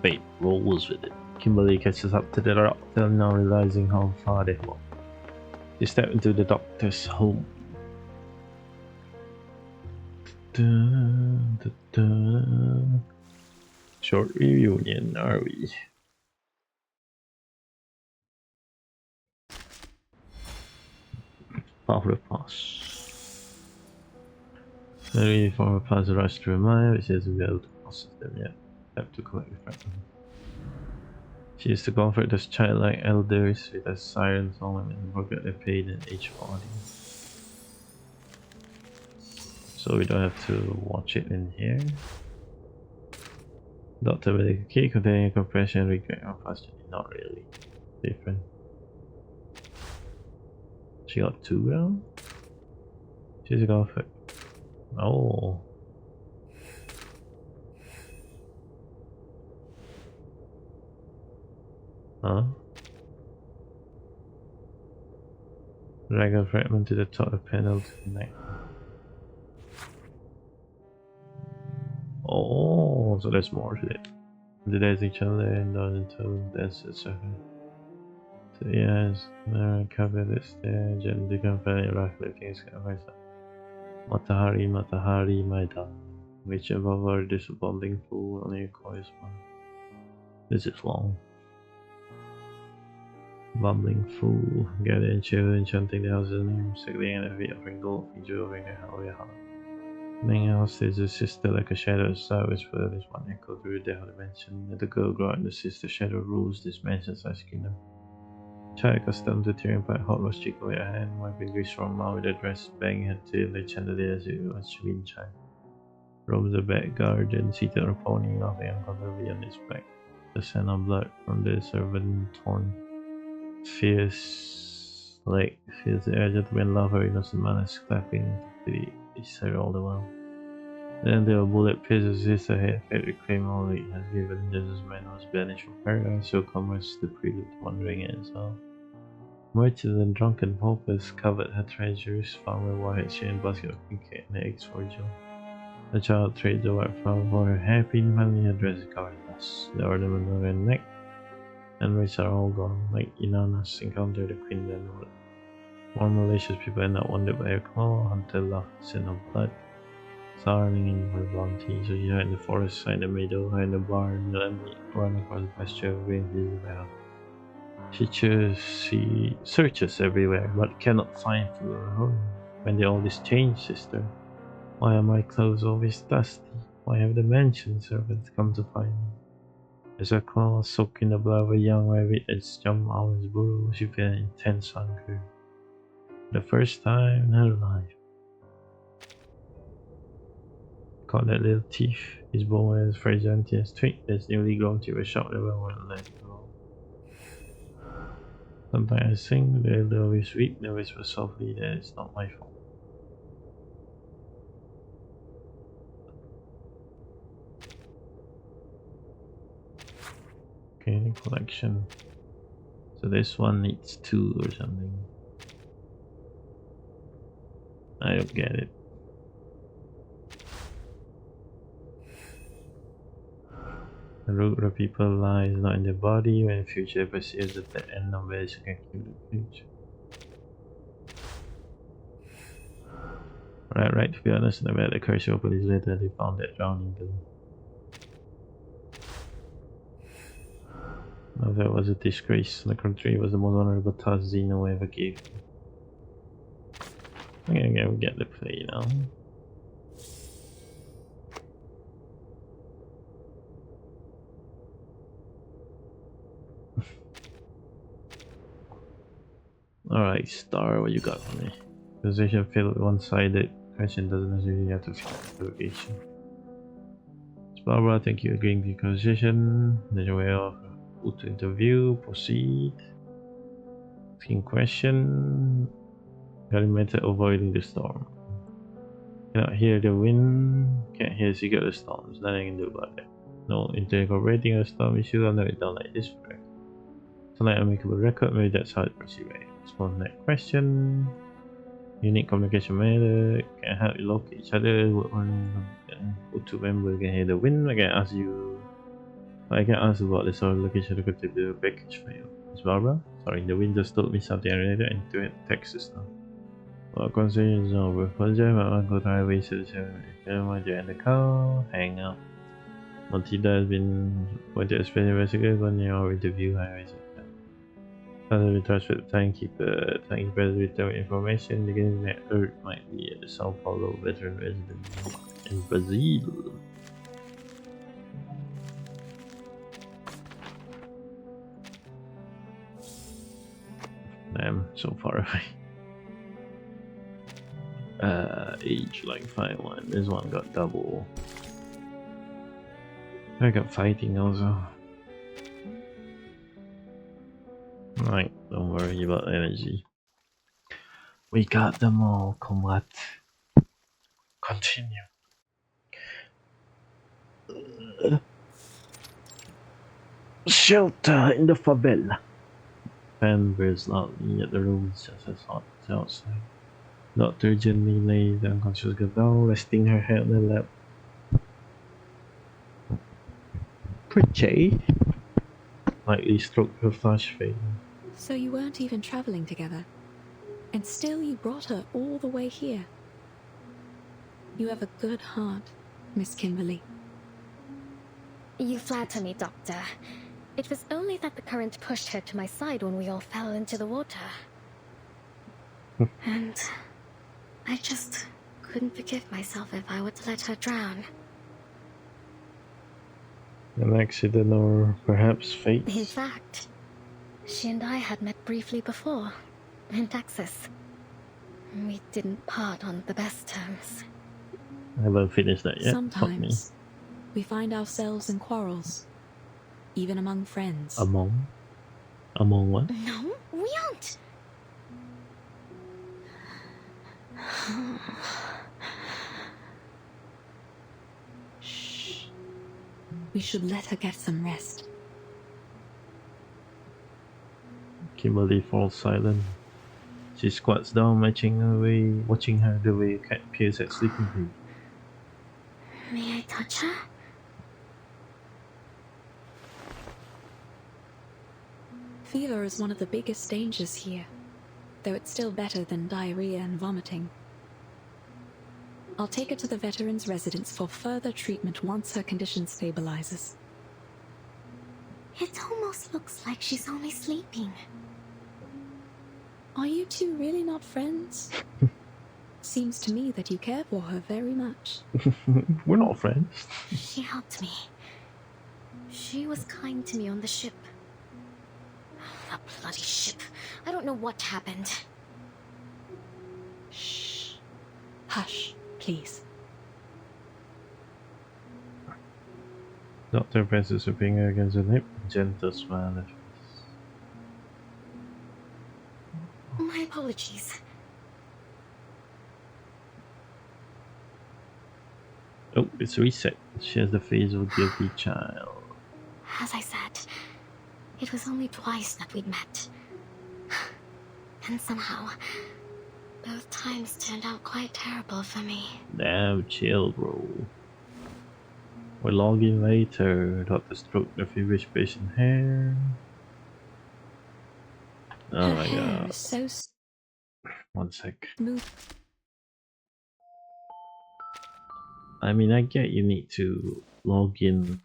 Fate rolls with it. Kimberly catches up to the doctor, now realizing how far they walked. She stepped into the doctor's home. Short reunion, are we? Power pass. Maybe former pass rush to remind, which hasn't been able to process them yet. Have to collect the fragment. She used to comfort those childlike elders with a siren song and forget their pain and age body. So we don't have to watch it in here. Doctor with a key containing a compression regret or fast. Not really. Different. She got 2 rounds? She's got it. Oh. Huh? Drag a fragment to the top of panel to connect. Oh, so there's more to it. There's each other and on until there's a second. So yes, there cover the stage and the company roughly things Matahari, Matahari, my darling. Which above her this bubbling pool only requires one. This is long. Bubbling fool, gathering children, chanting the house's name, circling and every offering gold, jewelry, and hallelujah. Many else is a sister like a shadow star whisper this one echo through the dimension. Let the girl grow and the sister shadow rules this mansion's ice kingdom. Child accustomed to tearing apart hot was cheek away her hand, wiping grease from mouth with a dress, banging her tail like chandelier as it was wind chime. Roams the back garden, seated on a pony, laughing uncomfortably on his back. The scent of blood from the servant torn. Feels the edge of the wind, love her innocent manners, clapping to each her all the while. Then the bullet pierces his head, fate reclaim all it has given, just as man was banished from paradise, so commerce the prelude wandering in itself. Merchants and drunken paupers covered her treasures, farmer wore her chain basket of cricket and eggs for joy. The child trades the white flower for her happy, manly her dress covered in dust. The ornament on her neck and wrists are all gone, like Inanas encountered the queen then. More malicious people are not wounded by her claw, hunter loved the sin of blood. Snarling in her bounty, so she hid in the forest, hid in the meadow, hid in the barn, run across the pasture, green fields around. She searches everywhere, but cannot find food or home. When did all this change, sister? Why are my clothes always dusty? Why have the mansion servants come to find me? As her claws soak in the blood of a young rabbit that's jumped out of his burrow, she felt intense hunger. The first time in her life. Caught that little thief. His bone as fragile as twig that's newly grown to a shout never want to let it go. Sometimes I sing, the elder always weep, they whisper softly that it's not my fault. Okay, collection. So this one needs 2 or something. I don't get it. The root of people lies not in the body. When future perceives at the end of it, you can kill the future. Right, to be honest, I bet the curse of police later they found that drowning girl. Now that was a disgrace. The country was the most honorable task Zeno ever gave me. I'm gonna go get the play now. Alright, Star, what you got for me? Position failed one-sided. Question doesn't necessarily have to fit interrogation. Barbara, thank you agreeing to your conversation. There's a way of who to interview, proceed. Asking question. Got a method avoiding the storm. Cannot hear the wind, can't hear the secret of the storm. There's nothing you can do about it. No incorporating a storm issue, I'll note it down like this. It's an unmakeable record, maybe that's how it proceeds. Respond to that question. Unique communication method can help you locate each other. Two members can hear the wind. I can ask about the sort of location of the package for you. Miss Barbara? Sorry, the wind just told me something related into Texas now. Well, conversation is over. Apologize, my uncle driveway says you're in the car. Hang up. Montida has been appointed as special investigator on your interview. We transfer the timekeeper. Timekeeper has returned information. The game that Earth might be at the Sao Paulo veteran residence in Brazil. Damn, so far away. Age like 5'1". This one got double. I got fighting also. Right, don't worry about energy. We got them all, comrade. Continue. Shelter in the favela. Fan bursts loudly, yet the room is just as hot as outside. Doctor gently laid the unconscious girl down, resting her head on the lap. Pretty. Lightly stroked her flushed face. So you weren't even traveling together, and still you brought her all the way here. You have a good heart, Miss Kimberly. You flatter me, Doctor. It was only that the current pushed her to my side when we all fell into the water. And I just couldn't forgive myself if I were to let her drown. An accident or perhaps fate? In fact, she and I had met briefly before, in Texas. We didn't part on the best terms. I haven't finished that yet. Sometimes we find ourselves in quarrels, even among friends. Among what? No, we aren't. Shh. We should let her get some rest. Kimberly falls silent. She squats down, watching her the way a cat peers at sleeping beauty. May I touch her? Fever is one of the biggest dangers here, though it's still better than diarrhea and vomiting. I'll take her to the veteran's residence for further treatment once her condition stabilizes. It almost looks like she's only sleeping. Are you two really not friends? Seems to me that you care for her very much. We're not friends. She helped me. She was kind to me on the ship. The bloody ship. I don't know what happened. Shh. Hush, please. Doctor presses her finger against her lip. Gentle smile at her face. My apologies. Oh, it's reset. She has the face of a guilty child. As I said, It was only twice that we'd met. And somehow, both times turned out quite terrible for me. Damn, chill, bro. We'll log in later. Doctor stroked the feverish patient hair. Oh Her my hair god. is so One sec. smooth. I mean, I get you need to log in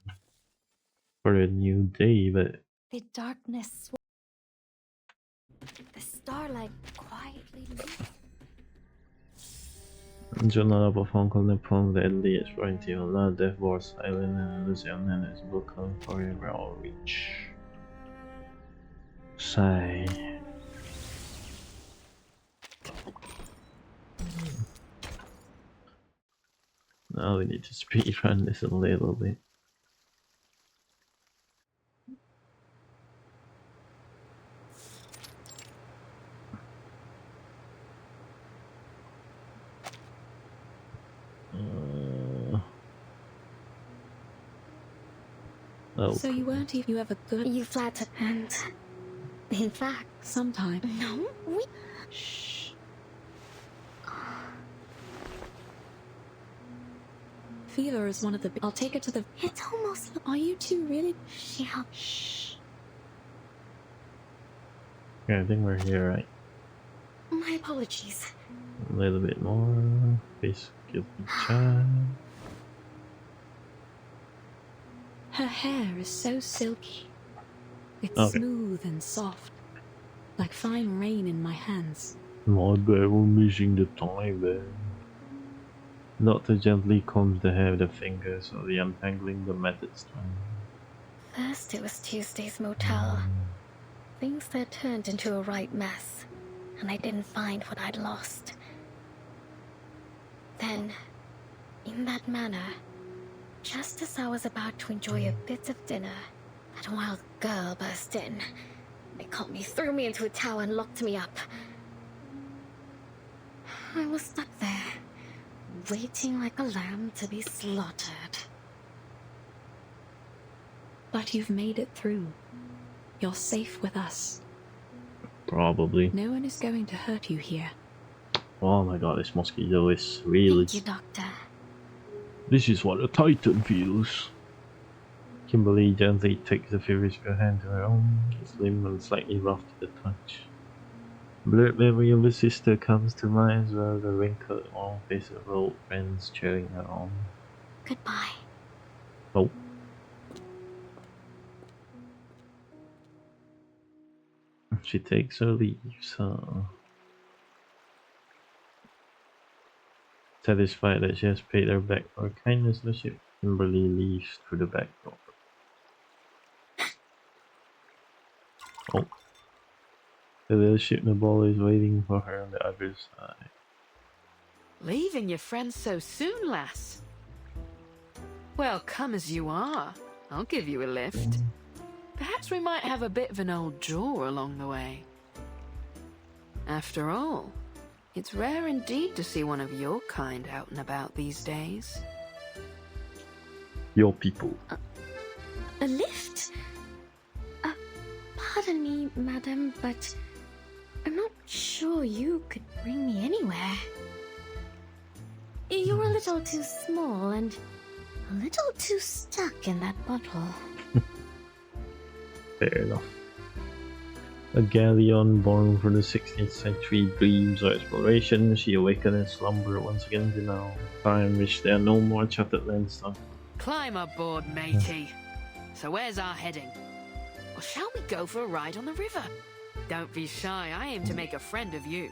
for a new day, but The darkness. The starlight quietly lit. Journal of Uncle Nepal, the Deadly Exploring Team, Allah, Death Wars Island, and Lucian and his book on Forever Outreach. Sigh. Now we need to speedrun this a little bit. Oh. So you weren't even you ever good. You flattered, and in fact, sometime. No, we. Shh. Fever is one of the. I'll take it to the. It's almost. Are you two really? She helped. Shh. Yeah, I think we're here, right? My apologies. A little bit more. Face guilty child. Her hair is so silky. It's Okay. smooth and soft, like fine rain in my hands. My bad, we're missing the time, man. Doctor gently combs the hair with a finger, so the untangling the method's done. First, it was Tuesday's motel. Things there turned into a right mess, and I didn't find what I'd lost. Then, in that manner, just as I was about to enjoy a bit of dinner, that wild girl burst in. They caught me, threw me into a tower, and locked me up. I was stuck there, waiting like a lamb to be slaughtered. But you've made it through. You're safe with us. Probably. No one is going to hurt you here. Oh my god, this mosquito is really... Thank you, Doctor. This is what a titan feels. Kimberly gently takes the feverish girl hand to her own, slim and slightly rough to the touch. Blurred memory of her sister comes to mind as well, the wrinkled long face of her old friends cheering her on. Goodbye. Oh. She takes her leaves, Satisfied that she has paid her back for her kindness, the ship Kimberly leaves through the back door. Oh. The little ship Nabal is waiting for her on the other side. Leaving your friends so soon, lass? Well, come as you are. I'll give you a lift. Perhaps we might have a bit of an old jaw along the way. After all, it's rare indeed to see one of your kind out and about these days. Your people. A lift? Pardon me, madam, but I'm not sure you could bring me anywhere. You're a little too small and a little too stuck in that bottle. Fair enough. A galleon born from the 16th century dreams of exploration, she awakened in slumber once again to now. Time which there are no more chartered lands on. Climb aboard, matey. So where's our heading? Or shall we go for a ride on the river? Don't be shy, I aim to make a friend of you.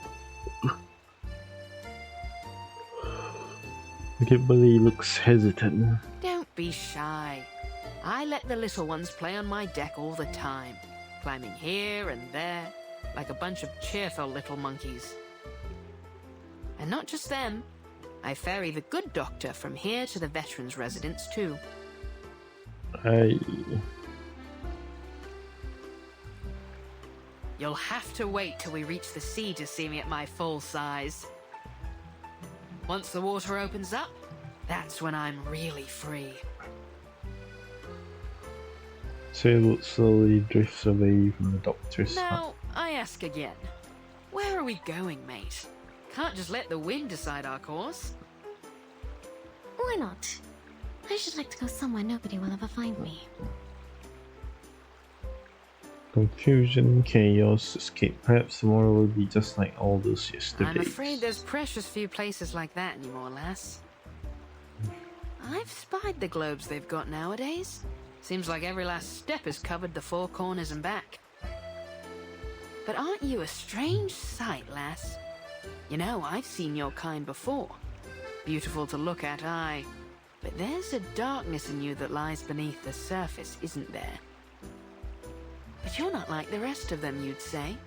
Kimberly looks hesitant. Don't be shy. I let the little ones play on my deck all the time, climbing here and there, like a bunch of cheerful little monkeys. And not just them. I ferry the good doctor from here to the veterans' residence too. Aye. You'll have to wait till we reach the sea to see me at my full size. Once the water opens up, that's when I'm really free. Sailboat slowly drifts away from the doctor's hut. Now, I ask again. Where are we going, mate? Can't just let the wind decide our course. Why not? I should like to go somewhere nobody will ever find me. Confusion, chaos, escape. Perhaps tomorrow will be just like all those yesterdays. I'm afraid there's precious few places like that anymore, lass. I've spied the globes they've got nowadays. Seems like every last step has covered the four corners and back. But aren't you a strange sight, lass? You know, I've seen your kind before. Beautiful to look at, aye. But there's a darkness in you that lies beneath the surface, isn't there? But you're not like the rest of them, you'd say.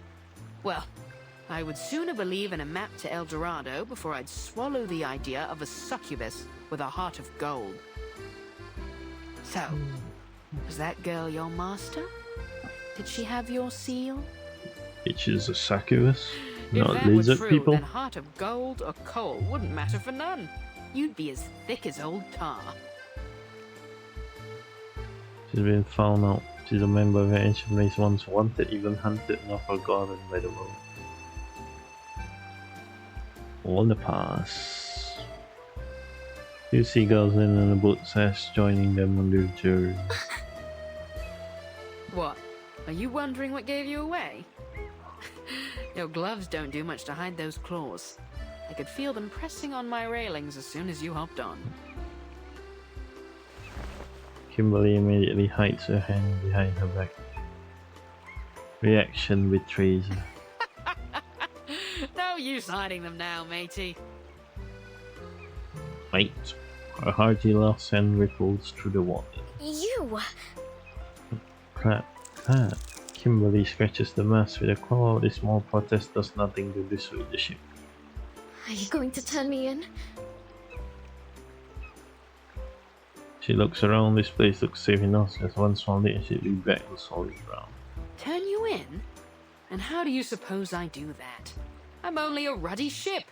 Well, I would sooner believe in a map to El Dorado before I'd swallow the idea of a succubus with a heart of gold. So, was that girl your master? Did she have your seal? Which is a succubus, If not that were lizard true, people. then heart of gold or coal wouldn't matter for none. You'd be as thick as old tar. She's been found out. She's a member of an ancient race once wanted, even hunted, not forgotten by the world. All in the past. Two seagulls in on a boat sash joining them on their journey. What? Are you wondering what gave you away? Your gloves don't do much to hide those claws. I could feel them pressing on my railings as soon as you hopped on. Kimberly immediately hides her hand behind her back. Reaction betrays her. No use hiding them now, matey. Wait. Her hearty laugh send ripples through the water. You! Crap. Ah. Kimberly scratches the mast with a claw. This small protest does nothing to dissuade the ship. Are you going to turn me in? She looks around. This place looks safe enough. There's one small day and she'll be back to solid ground. Turn you in? And how do you suppose I do that? I'm only a ruddy ship.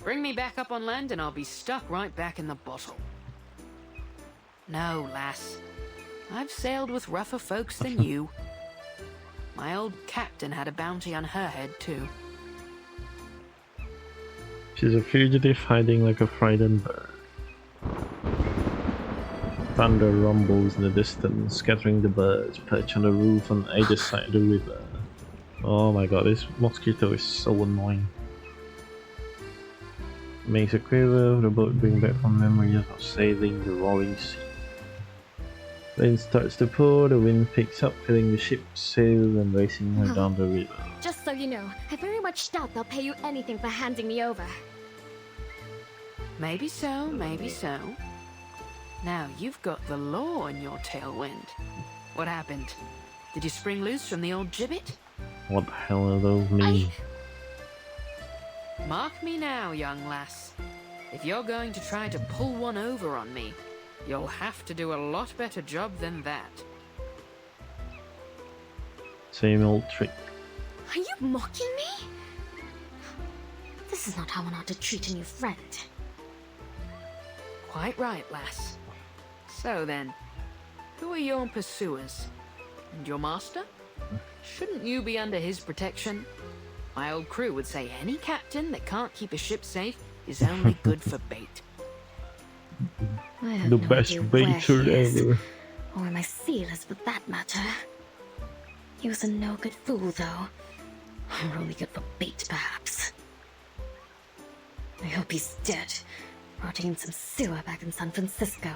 Bring me back up on land and I'll be stuck right back in the bottle. No, lass. I've sailed with rougher folks than you. My old captain had a bounty on her head, too. She's a fugitive hiding like a frightened bird. Thunder rumbles in the distance, scattering the birds perched on the roof on either side of the river. Oh my god, this mosquito is so annoying. Makes a quiver, the boat brings back from memories of sailing the roaring sea. Rain starts to pour, the wind picks up, filling the ship's sail and racing her down the river. Just so you know, I very much doubt they'll pay you anything for handing me over. Maybe so, maybe so. Now you've got the law in your tailwind. What happened? Did you spring loose from the old gibbet? What the hell are those mean? Mark me now, young lass. If you're going to try to pull one over on me, you'll have to do a lot better job than that. Same old trick. Are you mocking me? This is not how one ought to treat a new friend. Quite right, lass. So then, who are your pursuers? And your master? Shouldn't you be under his protection? My old crew would say any captain that can't keep a ship safe is only good for bait. I have The no best idea where baiter he is, ever. or where my seal is for that matter. He was a no-good fool, though. Or only good for bait, perhaps. I hope he's dead, rotting in some sewer back in San Francisco.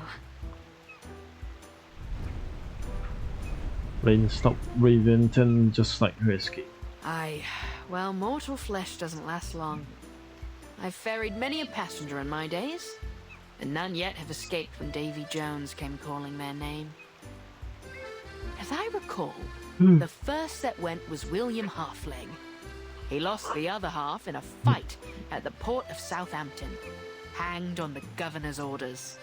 Rain stopped breathing, and just like her escape. Aye, well, mortal flesh doesn't last long. I've ferried many a passenger in my days, and none yet have escaped when Davy Jones came calling their name. As I recall, the first that went was William Halfleg. He lost the other half in a fight at the port of Southampton, hanged on the governor's orders.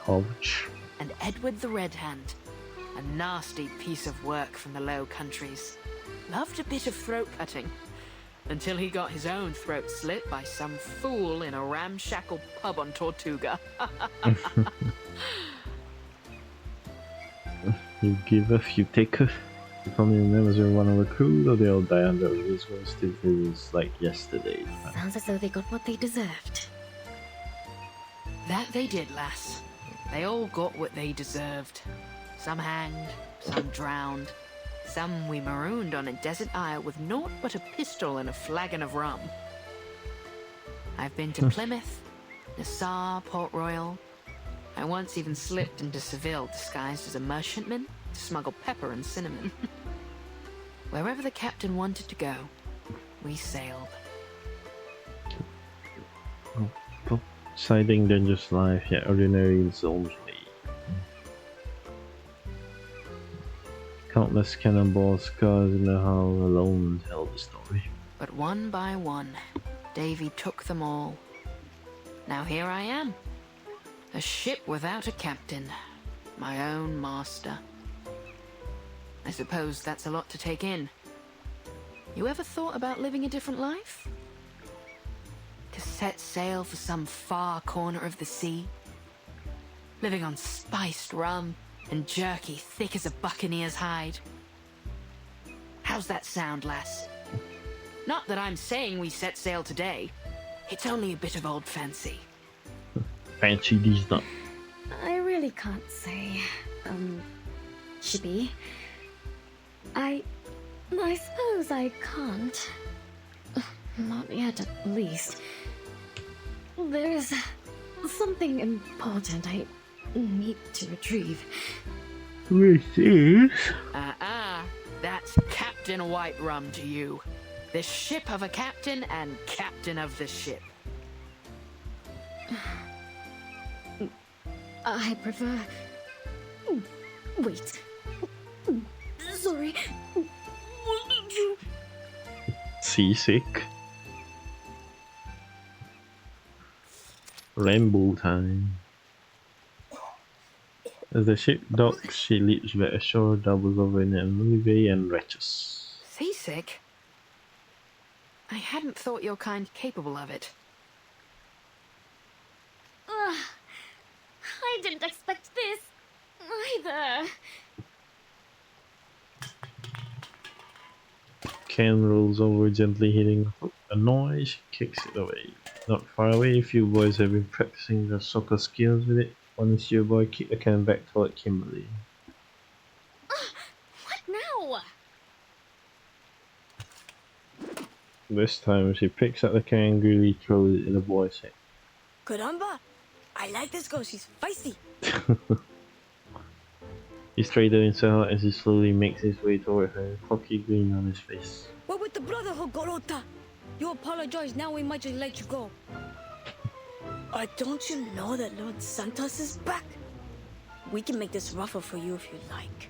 Ouch. And Edward the Red Hand, a nasty piece of work from the Low Countries, loved a bit of throat cutting, until he got his own throat slit by some fool in a ramshackle pub on Tortuga. You give us, you take us. You family members are one of the crew, or they all die under this one still feels like yesterday. Sounds as though they got what they deserved. That they did, lass. They all got what they deserved. Some hanged, some drowned, some we marooned on a desert isle with naught but a pistol and a flagon of rum. I've been to Plymouth, Nassau, Port Royal. I once even slipped into Seville disguised as a merchantman to smuggle pepper and cinnamon. Wherever the captain wanted to go, we sailed. Siding dangerous life, yet ordinary in its own way. Countless cannonball scars in the hull alone tell the story. But one by one, Davy took them all. Now here I am. A ship without a captain. My own master. I suppose that's a lot to take in. You ever thought about living a different life? To set sail for some far corner of the sea? Living on spiced rum and jerky thick as a buccaneer's hide? How's that sound, lass? Not that I'm saying we set sail today. It's only a bit of old fancy. Fancy these not. I really can't say. Chippy. I suppose I can't. Not yet, at least. There's something important I need to retrieve. Which is? That's Captain White Rum to you. The ship of a captain and captain of the ship. I prefer... Wait. Sorry. Seasick. Rainbow time. As the ship docks, she leaps back ashore, doubles over in an alleyway and retches. Seasick? I hadn't thought your kind capable of it. I didn't expect this either. Ken rolls over, gently hitting a noise, kicks it away. Not far away, a few boys have been practicing their soccer skills with it. One is boy kicked the can back toward Kimberly. What now? This time, she picks up the can and angrily throws it in the boy's head. Caramba! I like this girl, she's feisty. He straightened himself as he slowly makes his way toward her, a cocky grin on his face. What with the Brotherhood, Gorota? You apologize, now we might just let you go. Don't you know that Lord Santos is back? We can make this rougher for you if you like.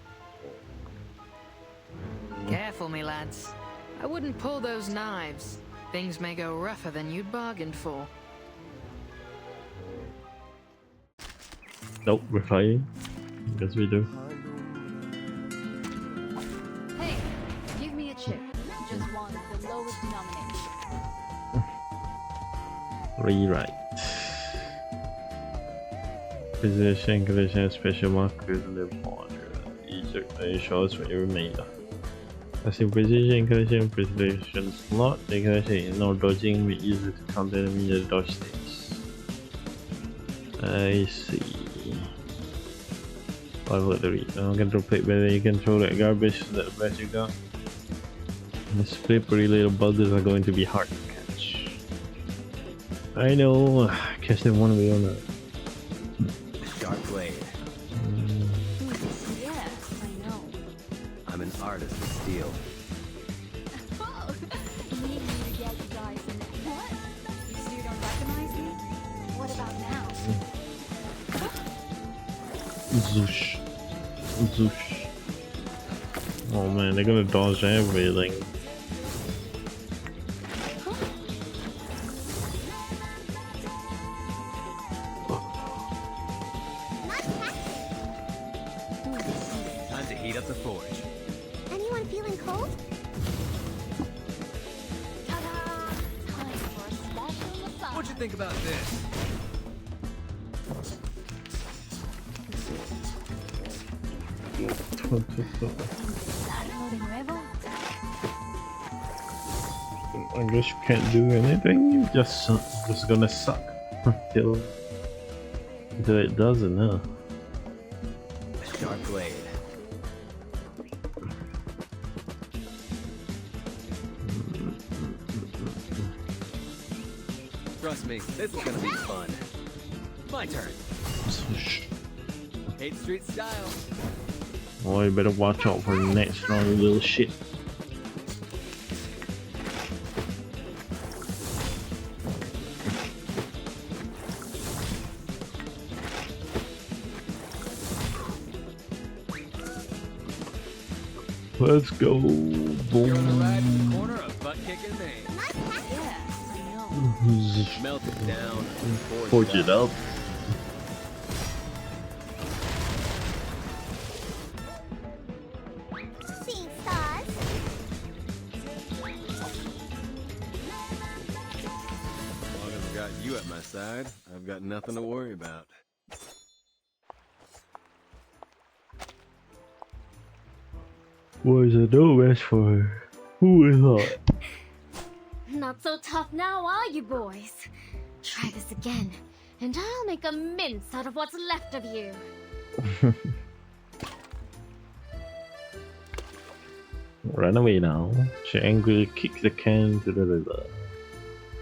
Careful, me lads. I wouldn't pull those knives. Things may go rougher than you'd bargained for. Nope, we're fighting. Yes, we do. Hey, give me a chip. Just one, the lowest denomination. Rewrite. Position, collision, special markers on the border. Each shows what you're made of. As in precision slot, the collision no dodging will be easier to counter enemy the dodge stage. I see. I've got to read. I'm gonna drop it whether you can throw that garbage that the best you got. The slippery little buggers are going to be hard to catch. I know, catch them one way or another. Dark blade. Yeah, I know. I'm an artist of steel. Oh, you need me to get you guys in. What? You still don't recognize me? What about now? Zoosh. Zoosh. Oh man, they're gonna dodge everything. Time to heat up the forge. Anyone feeling cold? Ta-da! Time for a special massage. What'd you think about this? I guess you can't do anything. You just gonna suck until it doesn't, huh? Sharp blade. Trust me, this is gonna be fun. My turn. 8th Street style. Oh, you better watch out for the next round, you little shit. Let's go. Boom. Corner of butt kicking me. Melt it down. Forge it up. Seeing stars. As long as I've got you at my side, I've got nothing to worry about. Boys are no match for her. Who would have thought? Not so tough now, are you, boys? Try this again, and I'll make a mince out of what's left of you. Run away now. She angrily kicks the can to the river.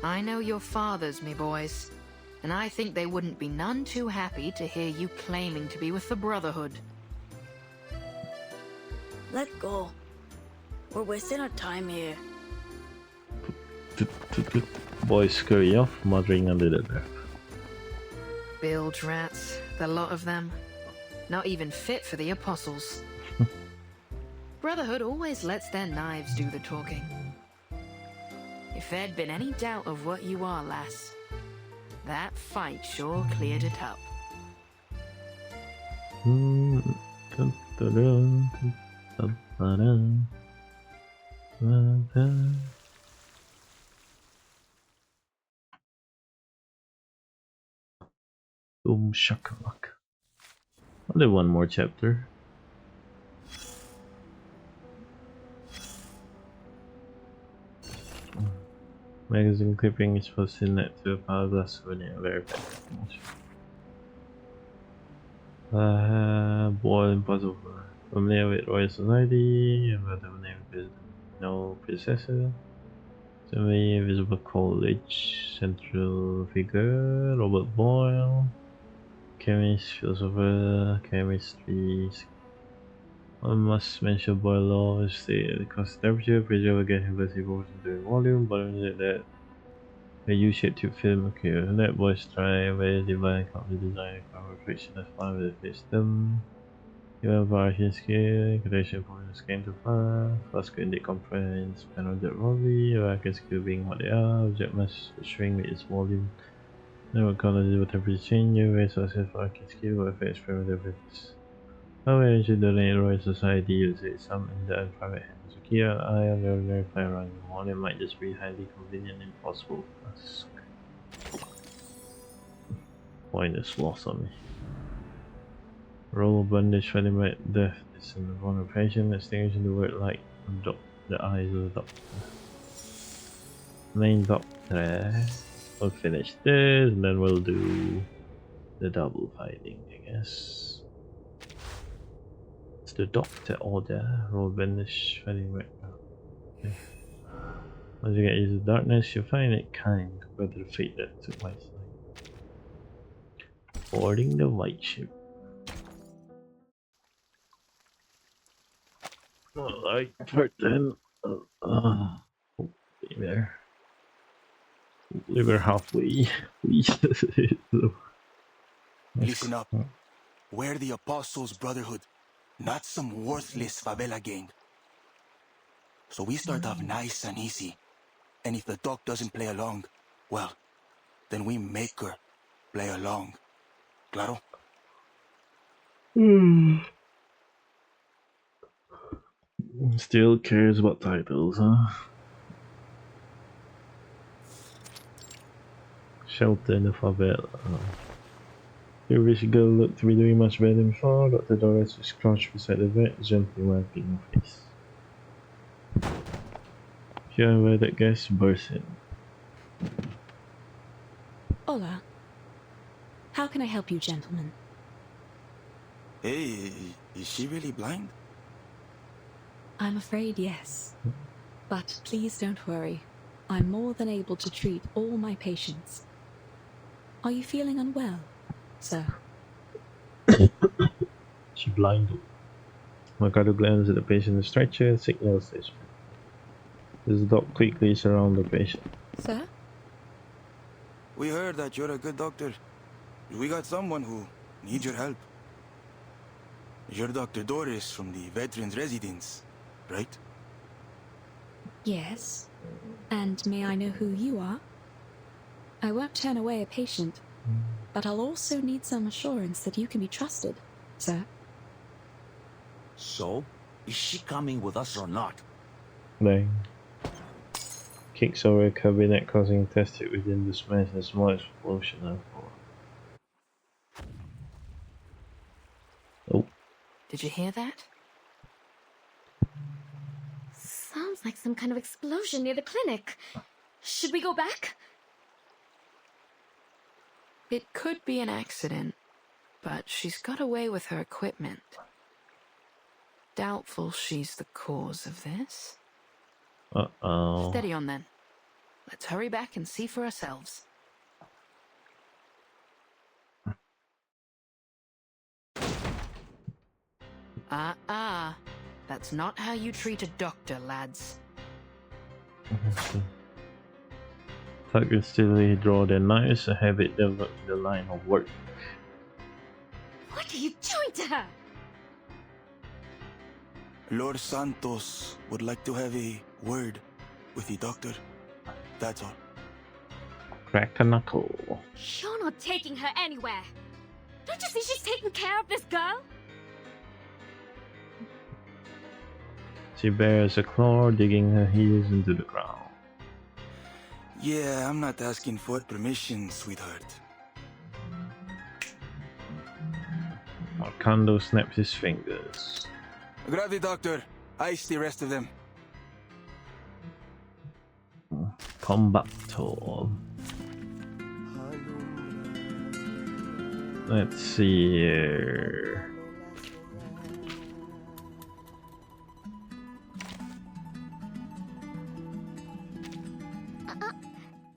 I know your fathers, me boys, and I think they wouldn't be none too happy to hear you claiming to be with the Brotherhood. Let go. We're wasting our time here. Boys scurry off, muttering under their breath. Bilge rats, the lot of them. Not even fit for the apostles. Brotherhood always lets their knives do the talking. If there'd been any doubt of what you are, lass, that fight sure cleared it up. Boom shakalaka. I'll do one more chapter. Magazine clipping is posted net to a paragraph souvenir. Very bad. Boy impossible. Familiar with Royal Society, about the name is no predecessor. Semi Visible College, central figure, Robert Boyle. Chemist, philosopher, chemistry. One must mention Boyle law is the constant temperature, pressure will get university proportion to volume, but that a U-shaped tube film occurs. Let boys try where divine copy design cover friction as fine with the system. Given variation scale, calculation point the scale to far, fast scale they compress, span of that roughly, racket scale being what they are, object must shrink with its volume. Never color temperature change, new ways to assess racket scale will affect experimental difference. However, ancient donate Royal Society uses some in the private hands. To keep an eye on the ordinary player around the world, it might just be highly convenient and impossible to ask. Point is lost on me. Roll of bandage failing by death is in the vulnerable patient, extinguishing the word light from the eyes of the doctor. Main doctor. We'll finish this and then we'll do the double fighting, I guess. It's the doctor order. Roll bandage failing right now. Okay. Once you get used to darkness, you'll find it kind compared to the fate that took my side. Boarding the white ship. Alright, part 10. Hopefully there. Hopefully we're halfway. Listen up. We're the Apostles' Brotherhood, not some worthless favela gang. So we start off nice and easy. And if the doc doesn't play along, well, then we make her play along. Claro? Still cares about titles, huh? Shelter in the favela. The rich girl looked to be doing much better than before. Dr. Doris was crouched beside the vet, gently wiping her face. Few invited guests burst in. Hola. How can I help you, gentlemen? Hey, is she really blind? I'm afraid yes. But please don't worry. I'm more than able to treat all my patients. Are you feeling unwell, sir? She blinded. Mercado glanced at the patient's stretcher and signals this. This doc quickly surrounds the patient. Sir? We heard that you're a good doctor. We got someone who needs your help. You're Dr. Doris from the Veterans Residence, right? Yes. And may I know who you are? I won't turn away a patient, but I'll also need some assurance that you can be trusted, sir. So, is she coming with us or not? Dang. Kicks over a cabinet, causing tested within the smash and a small explosion on the floor. Oh. Did you hear that? Sounds like some kind of explosion near the clinic. Should we go back? It could be an accident, but she's got away with her equipment. Doubtful she's the cause of this. Uh-oh. Steady on then. Let's hurry back and see for ourselves. That's not how you treat a doctor, lads. Tucker steadily draw their knives, a habit developed in the line of work. What are you doing to her? Lord Santos would like to have a word with the doctor. That's all. Crack a knuckle. You're not taking her anywhere. Don't you see she's taking care of this girl? She bears a claw, digging her heels into the ground. Yeah, I'm not asking for permission, sweetheart. Marcando snaps his fingers. Grab the doctor. Ice the rest of them. Combat tool. Let's see here.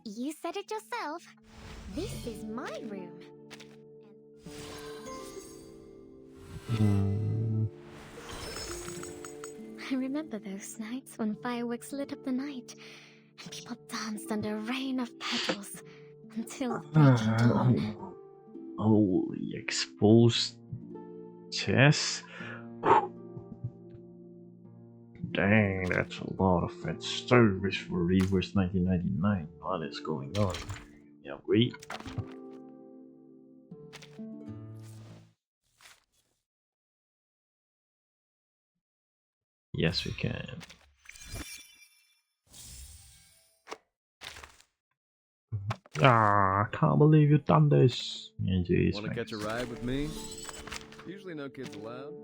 You said it yourself. This is my room. I remember those nights when fireworks lit up the night and people danced under a rain of petals until breaking dawn. Holy exposed chest. Dang, that's a lot of fan service for Reverse 1999. What is going on? Yeah, great. Yes, we can. Ah, I can't believe you've done this. Yeah, geez, Want to catch a ride with me? Usually no kids allowed.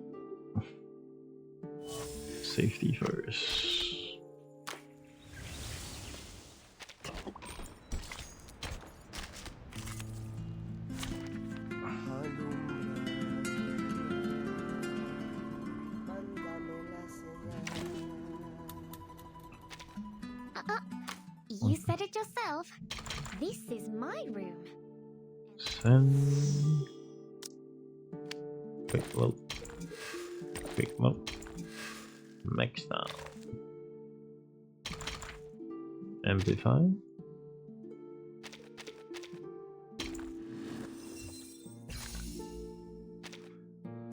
Safety first. You said it yourself. This is my room. Send. Quick load. Quick load. Max down. Amplify.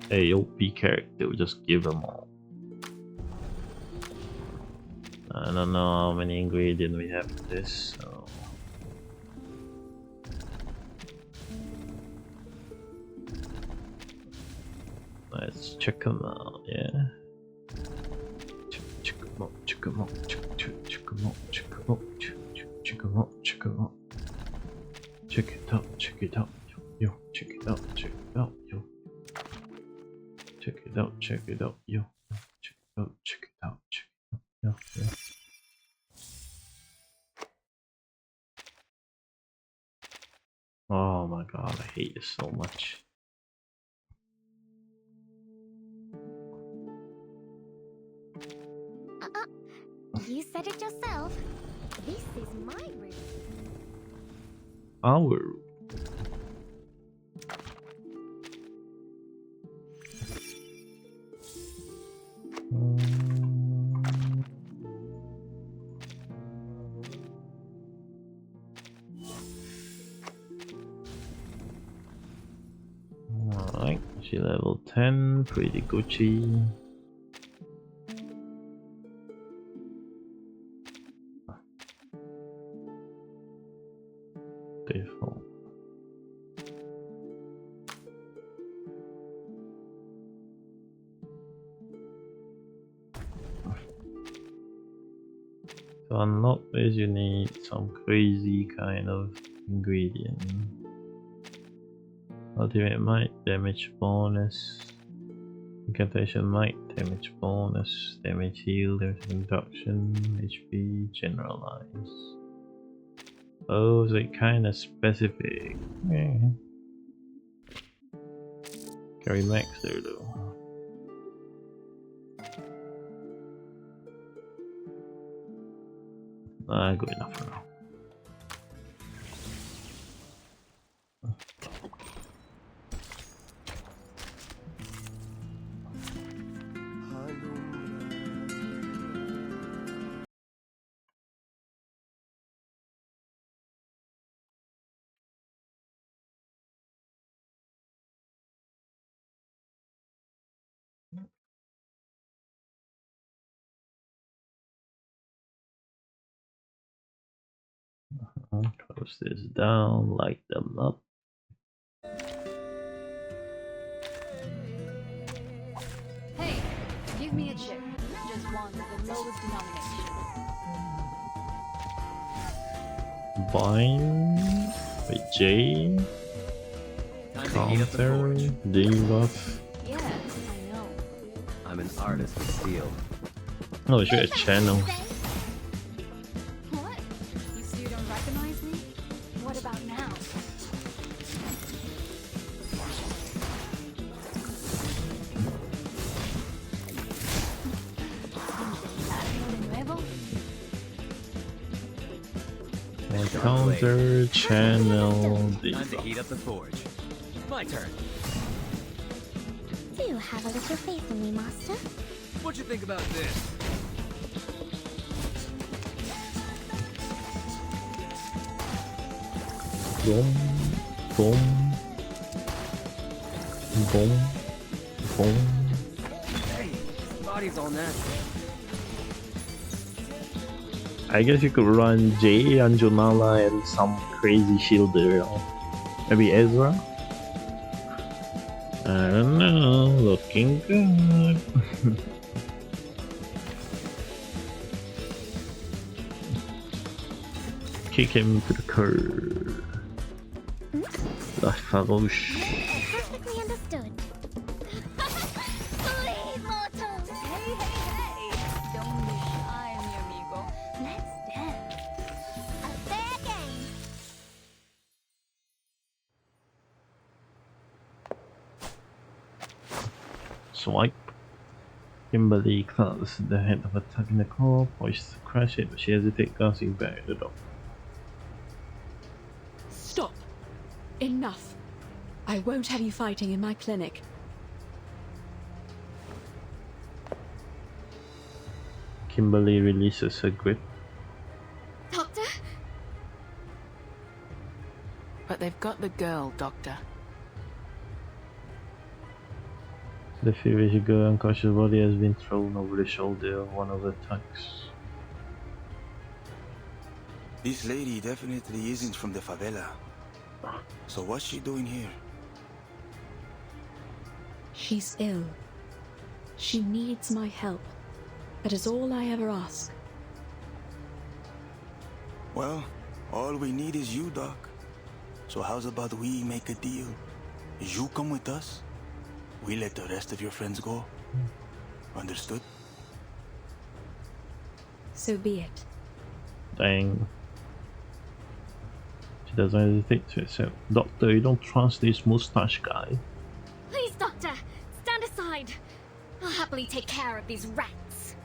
AOP character, we just give them all. I don't know how many ingredients we have in this, so let's check them out, yeah. Check them out, check them out, check them out, check them out, check them out, check them out, check them out. Check it out, yo, check it out, check check it out, yo. Check it out, check it out, check it out, yo, yo. Oh my god, I hate this so much. You said it yourself. This is my room. Our room. Alright, she level 10, pretty Gucci. Default. To unlock this, you need some crazy kind of ingredient. Ultimate might, damage bonus. Incantation might, damage bonus. Damage heal, damage reduction, HP, generalize. Oh, so it kind of specific. Yeah. Carry max there though. Good enough for now. Close this down, light them up. Hey, give me a chip. Just one with the lowest denomination. Bind with J. Counter, debuff. Yeah, I know. I'm an artist of steel. Oh, should a channel. What? You still don't recognize me? What about now? Counter, channel, Time to debuff. heat up the forge. My turn. Do have a little faith in me, Master. What you think about this? Boom, boom, boom, boom. Hey, this body's all natural. I guess you could run J, Anjunala, and some crazy shielder. Maybe Ezra? I don't know, looking good. Kick him to the curb. La Farouche. Perfectly understood. Please, mortals! Hey, hey, hey! Don't be shy, mi amigo. Let's dance. A fair game. Swipe. Kimberly closes the head of attacking the core, poised to crash it, but she hesitates, glancing back at the door. Stop! Enough! I won't have you fighting in my clinic. Kimberly releases her grip. Doctor? But they've got the girl, Doctor. The feverish girl unconscious body has been thrown over the shoulder of one of the thugs. This lady definitely isn't from the favela. So what's she doing here? She's ill. She needs my help. That is all I ever ask. Well, all we need is you, Doc. So how's about we make a deal? You come with us, we let the rest of your friends go. Understood? So be it. Dang. She doesn't hesitate to accept. Doctor, you don't trust this mustache guy. Please, Doctor, stand aside. I'll happily take care of these rats.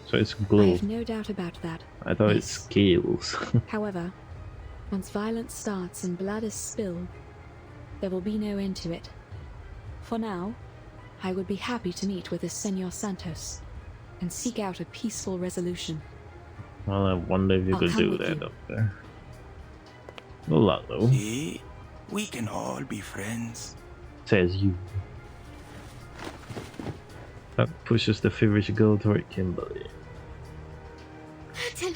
So it's I glow. have no doubt about that. I thought it's Miss. scales. However, once violence starts and blood is spilled, there will be no end to it. For now, I would be happy to meet with this Senor Santos and seek out a peaceful resolution. Well, I wonder if you I'll could come do with that, you. Doctor. Good luck, though. See? We can all be friends. Says you. That pushes the feverish girl toward Kimberly. Curtin!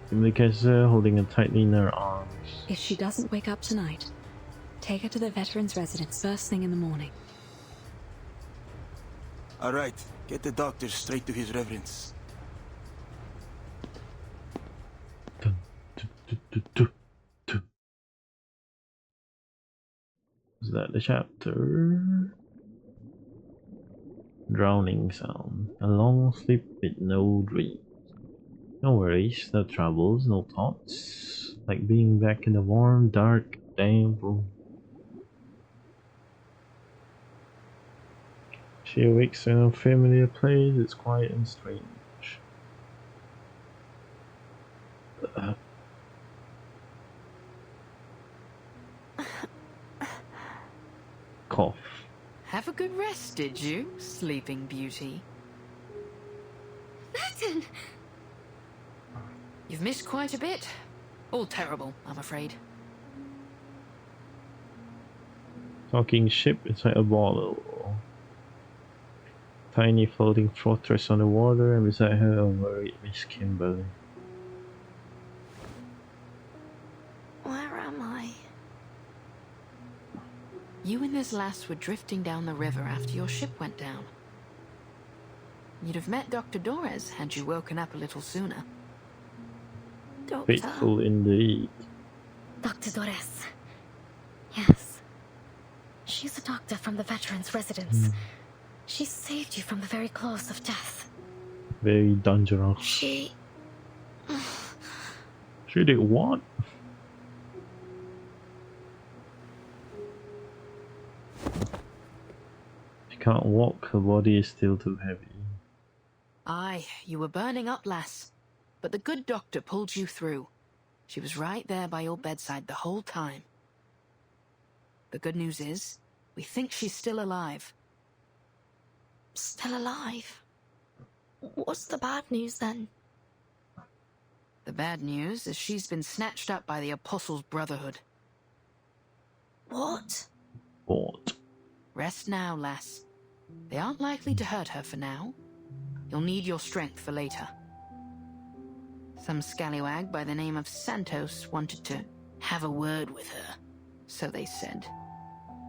Kimberly catches her, holding her tightly in her arms. If she doesn't wake up tonight, take her to the veteran's residence first thing in the morning. Alright, get the doctor straight to his reverence. Is that the chapter? Drowning sound. A long sleep with no dreams. No worries, no troubles, no thoughts. Like being back in the warm, dark, damp room. She awakes in a familiar place. It's quiet and strange. Cough. Have a good rest, did you, Sleeping Beauty? Curtin! You've missed quite a bit. All terrible, I'm afraid. Talking ship inside a bottle. Tiny floating fortress on the water, and beside her a worried Miss Kimberly. Where am I? You and this lass were drifting down the river after your ship went down. You'd have met Dr. Dorez had you woken up a little sooner. Doctor. Faithful indeed. Dr. Dorez. Yes. She's a doctor from the veteran's residence. She saved you from the very claws of death. Very dangerous. She did what? She can't walk, her body is still too heavy. Aye, you were burning up, lass. But the good doctor pulled you through. She was right there by your bedside the whole time. The good news is, we think she's still alive. still alive. What's the bad news then? The bad news is she's been snatched up by the Apostles' Brotherhood. What? What? Rest now, lass. They aren't likely to hurt her for now. You'll need your strength for later. Some scallywag by the name of Santos wanted to have a word with her, so they said.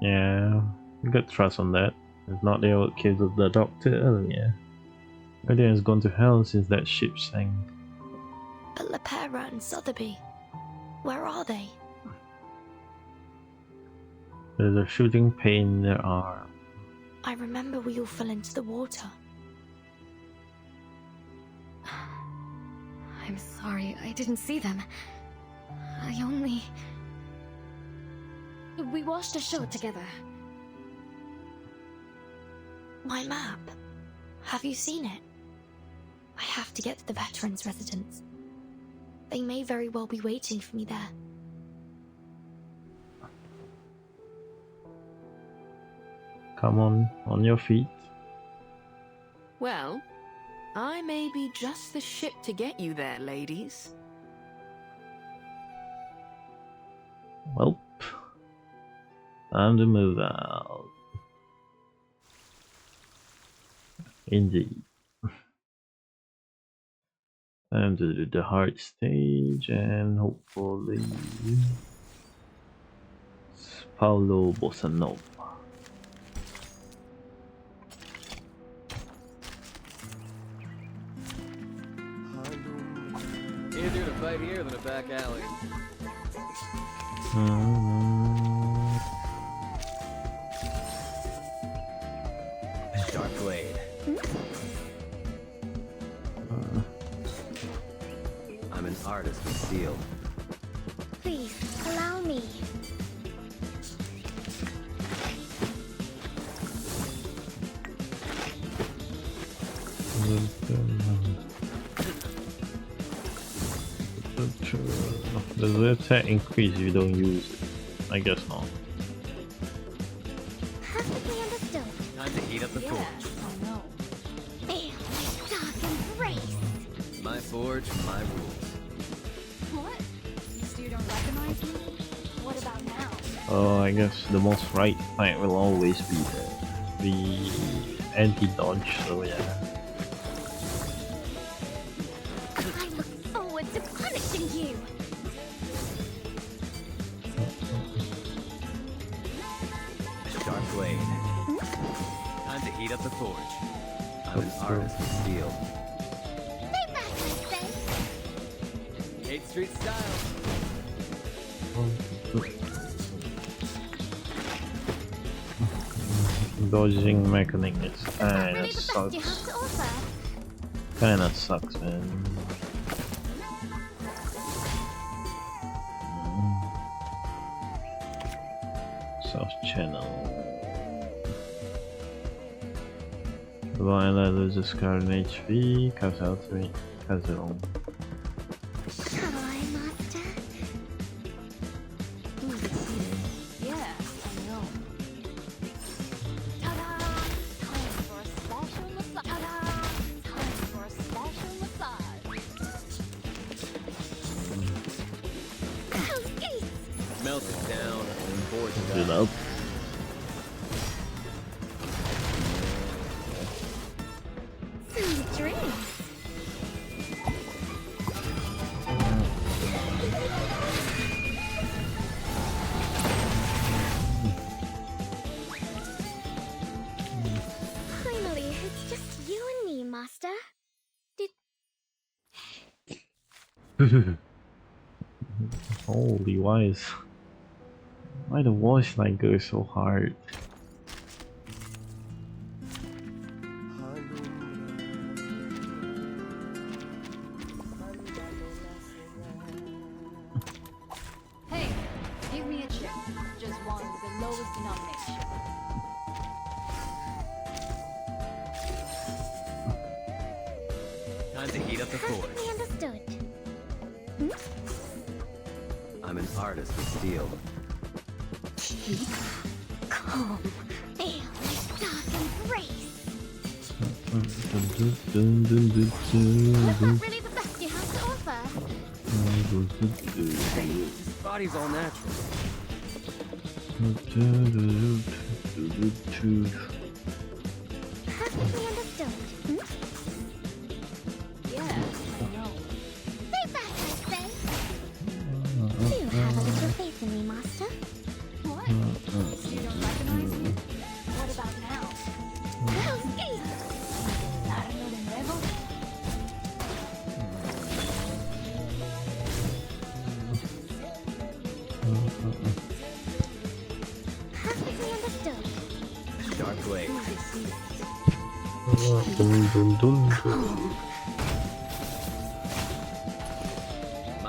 Yeah, you got trust on that. If not, they would kill the doctor earlier. Everything has gone to hell since that ship sank. But Lepera and Sotheby, where are they? There's a shooting pain in their arm. I remember we all fell into the water. I'm sorry, I didn't see them. I only... We washed ashore together. My map. Have you seen it? I have to get to the veteran's residence. They may very well be waiting for me there. Come on your feet. Well, I may be just the ship to get you there, ladies. Welp. Time to move out. Indeed. Time to do the hard stage and hopefully it's Paulo Bossa Nova. Easier to fight here than a back alley. Sharp blade. I'm an artist with steel. Please, allow me. Does the attack increase if you don't use it? I guess not. Perfectly understood. Time to heat up the forge. I know. Dark embrace. My forge, my rules. What? You still don't recognize me? What about now? Oh, I guess the most right fight will always be the anti-dodge, so yeah. I look forward to punishing you. Sharp blade. Time to heat up the forge. I'm an artist with steel. Stay back, I say. 8th Street style. Dodging mechanic is kinda Really the best you have sucks. to offer. Kinda sucks, man. South Channel. Viola loses current HP, cuts out 3, cuts it on. Shall I, Master? Yeah, I know. Ta-da! Time for a special massage. Ta-da! Time for a special massage. Melt it down. Forge Put it up. Sweet dreams. Finally, it's just you and me, Master. Holy, why the voice line goes so hard? Hey, give me a chip. Just one with the lowest denomination. Time to heat up the forge. Perfectly understood. I'm an artist with steel. Keep calm. Feel this dark embrace. Was that really the best you have to offer? This body's all natural. Perfectly understood. Yeah, I know. Stay back, I say. Do have a little faith in me, Master. What? You don't recognize me? What about now? Hell's Gate! Darlo de nuevo? Perfectly understood. Sharp blade.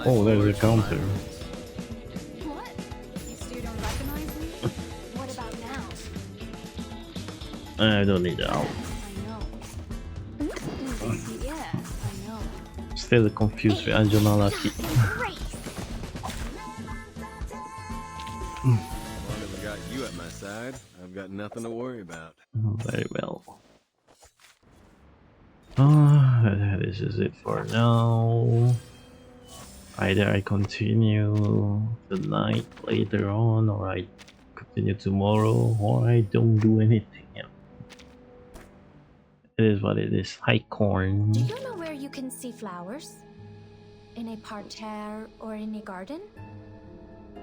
Oh, there's a counter. What? You still don't recognize me? What about now? I don't need out. I know. Yeah, I know. Still confused with Anjanalati. As long as I got you at my side, I've got nothing to worry about. Very well. This is it for now. Either I continue tonight later on, or I continue tomorrow, or I don't do anything. Yeah. It is what it is. High corn. Do you know where you can see flowers? In a parterre or in a garden?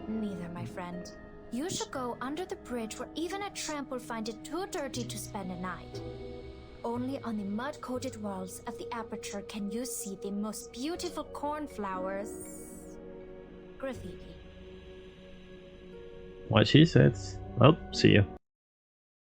Neither, my friend. You should go under the bridge where even a tramp will find it too dirty to spend a night. Only on the mud-coated walls of the aperture can you see the most beautiful cornflowers. Graffiti. what she says. Well, see you.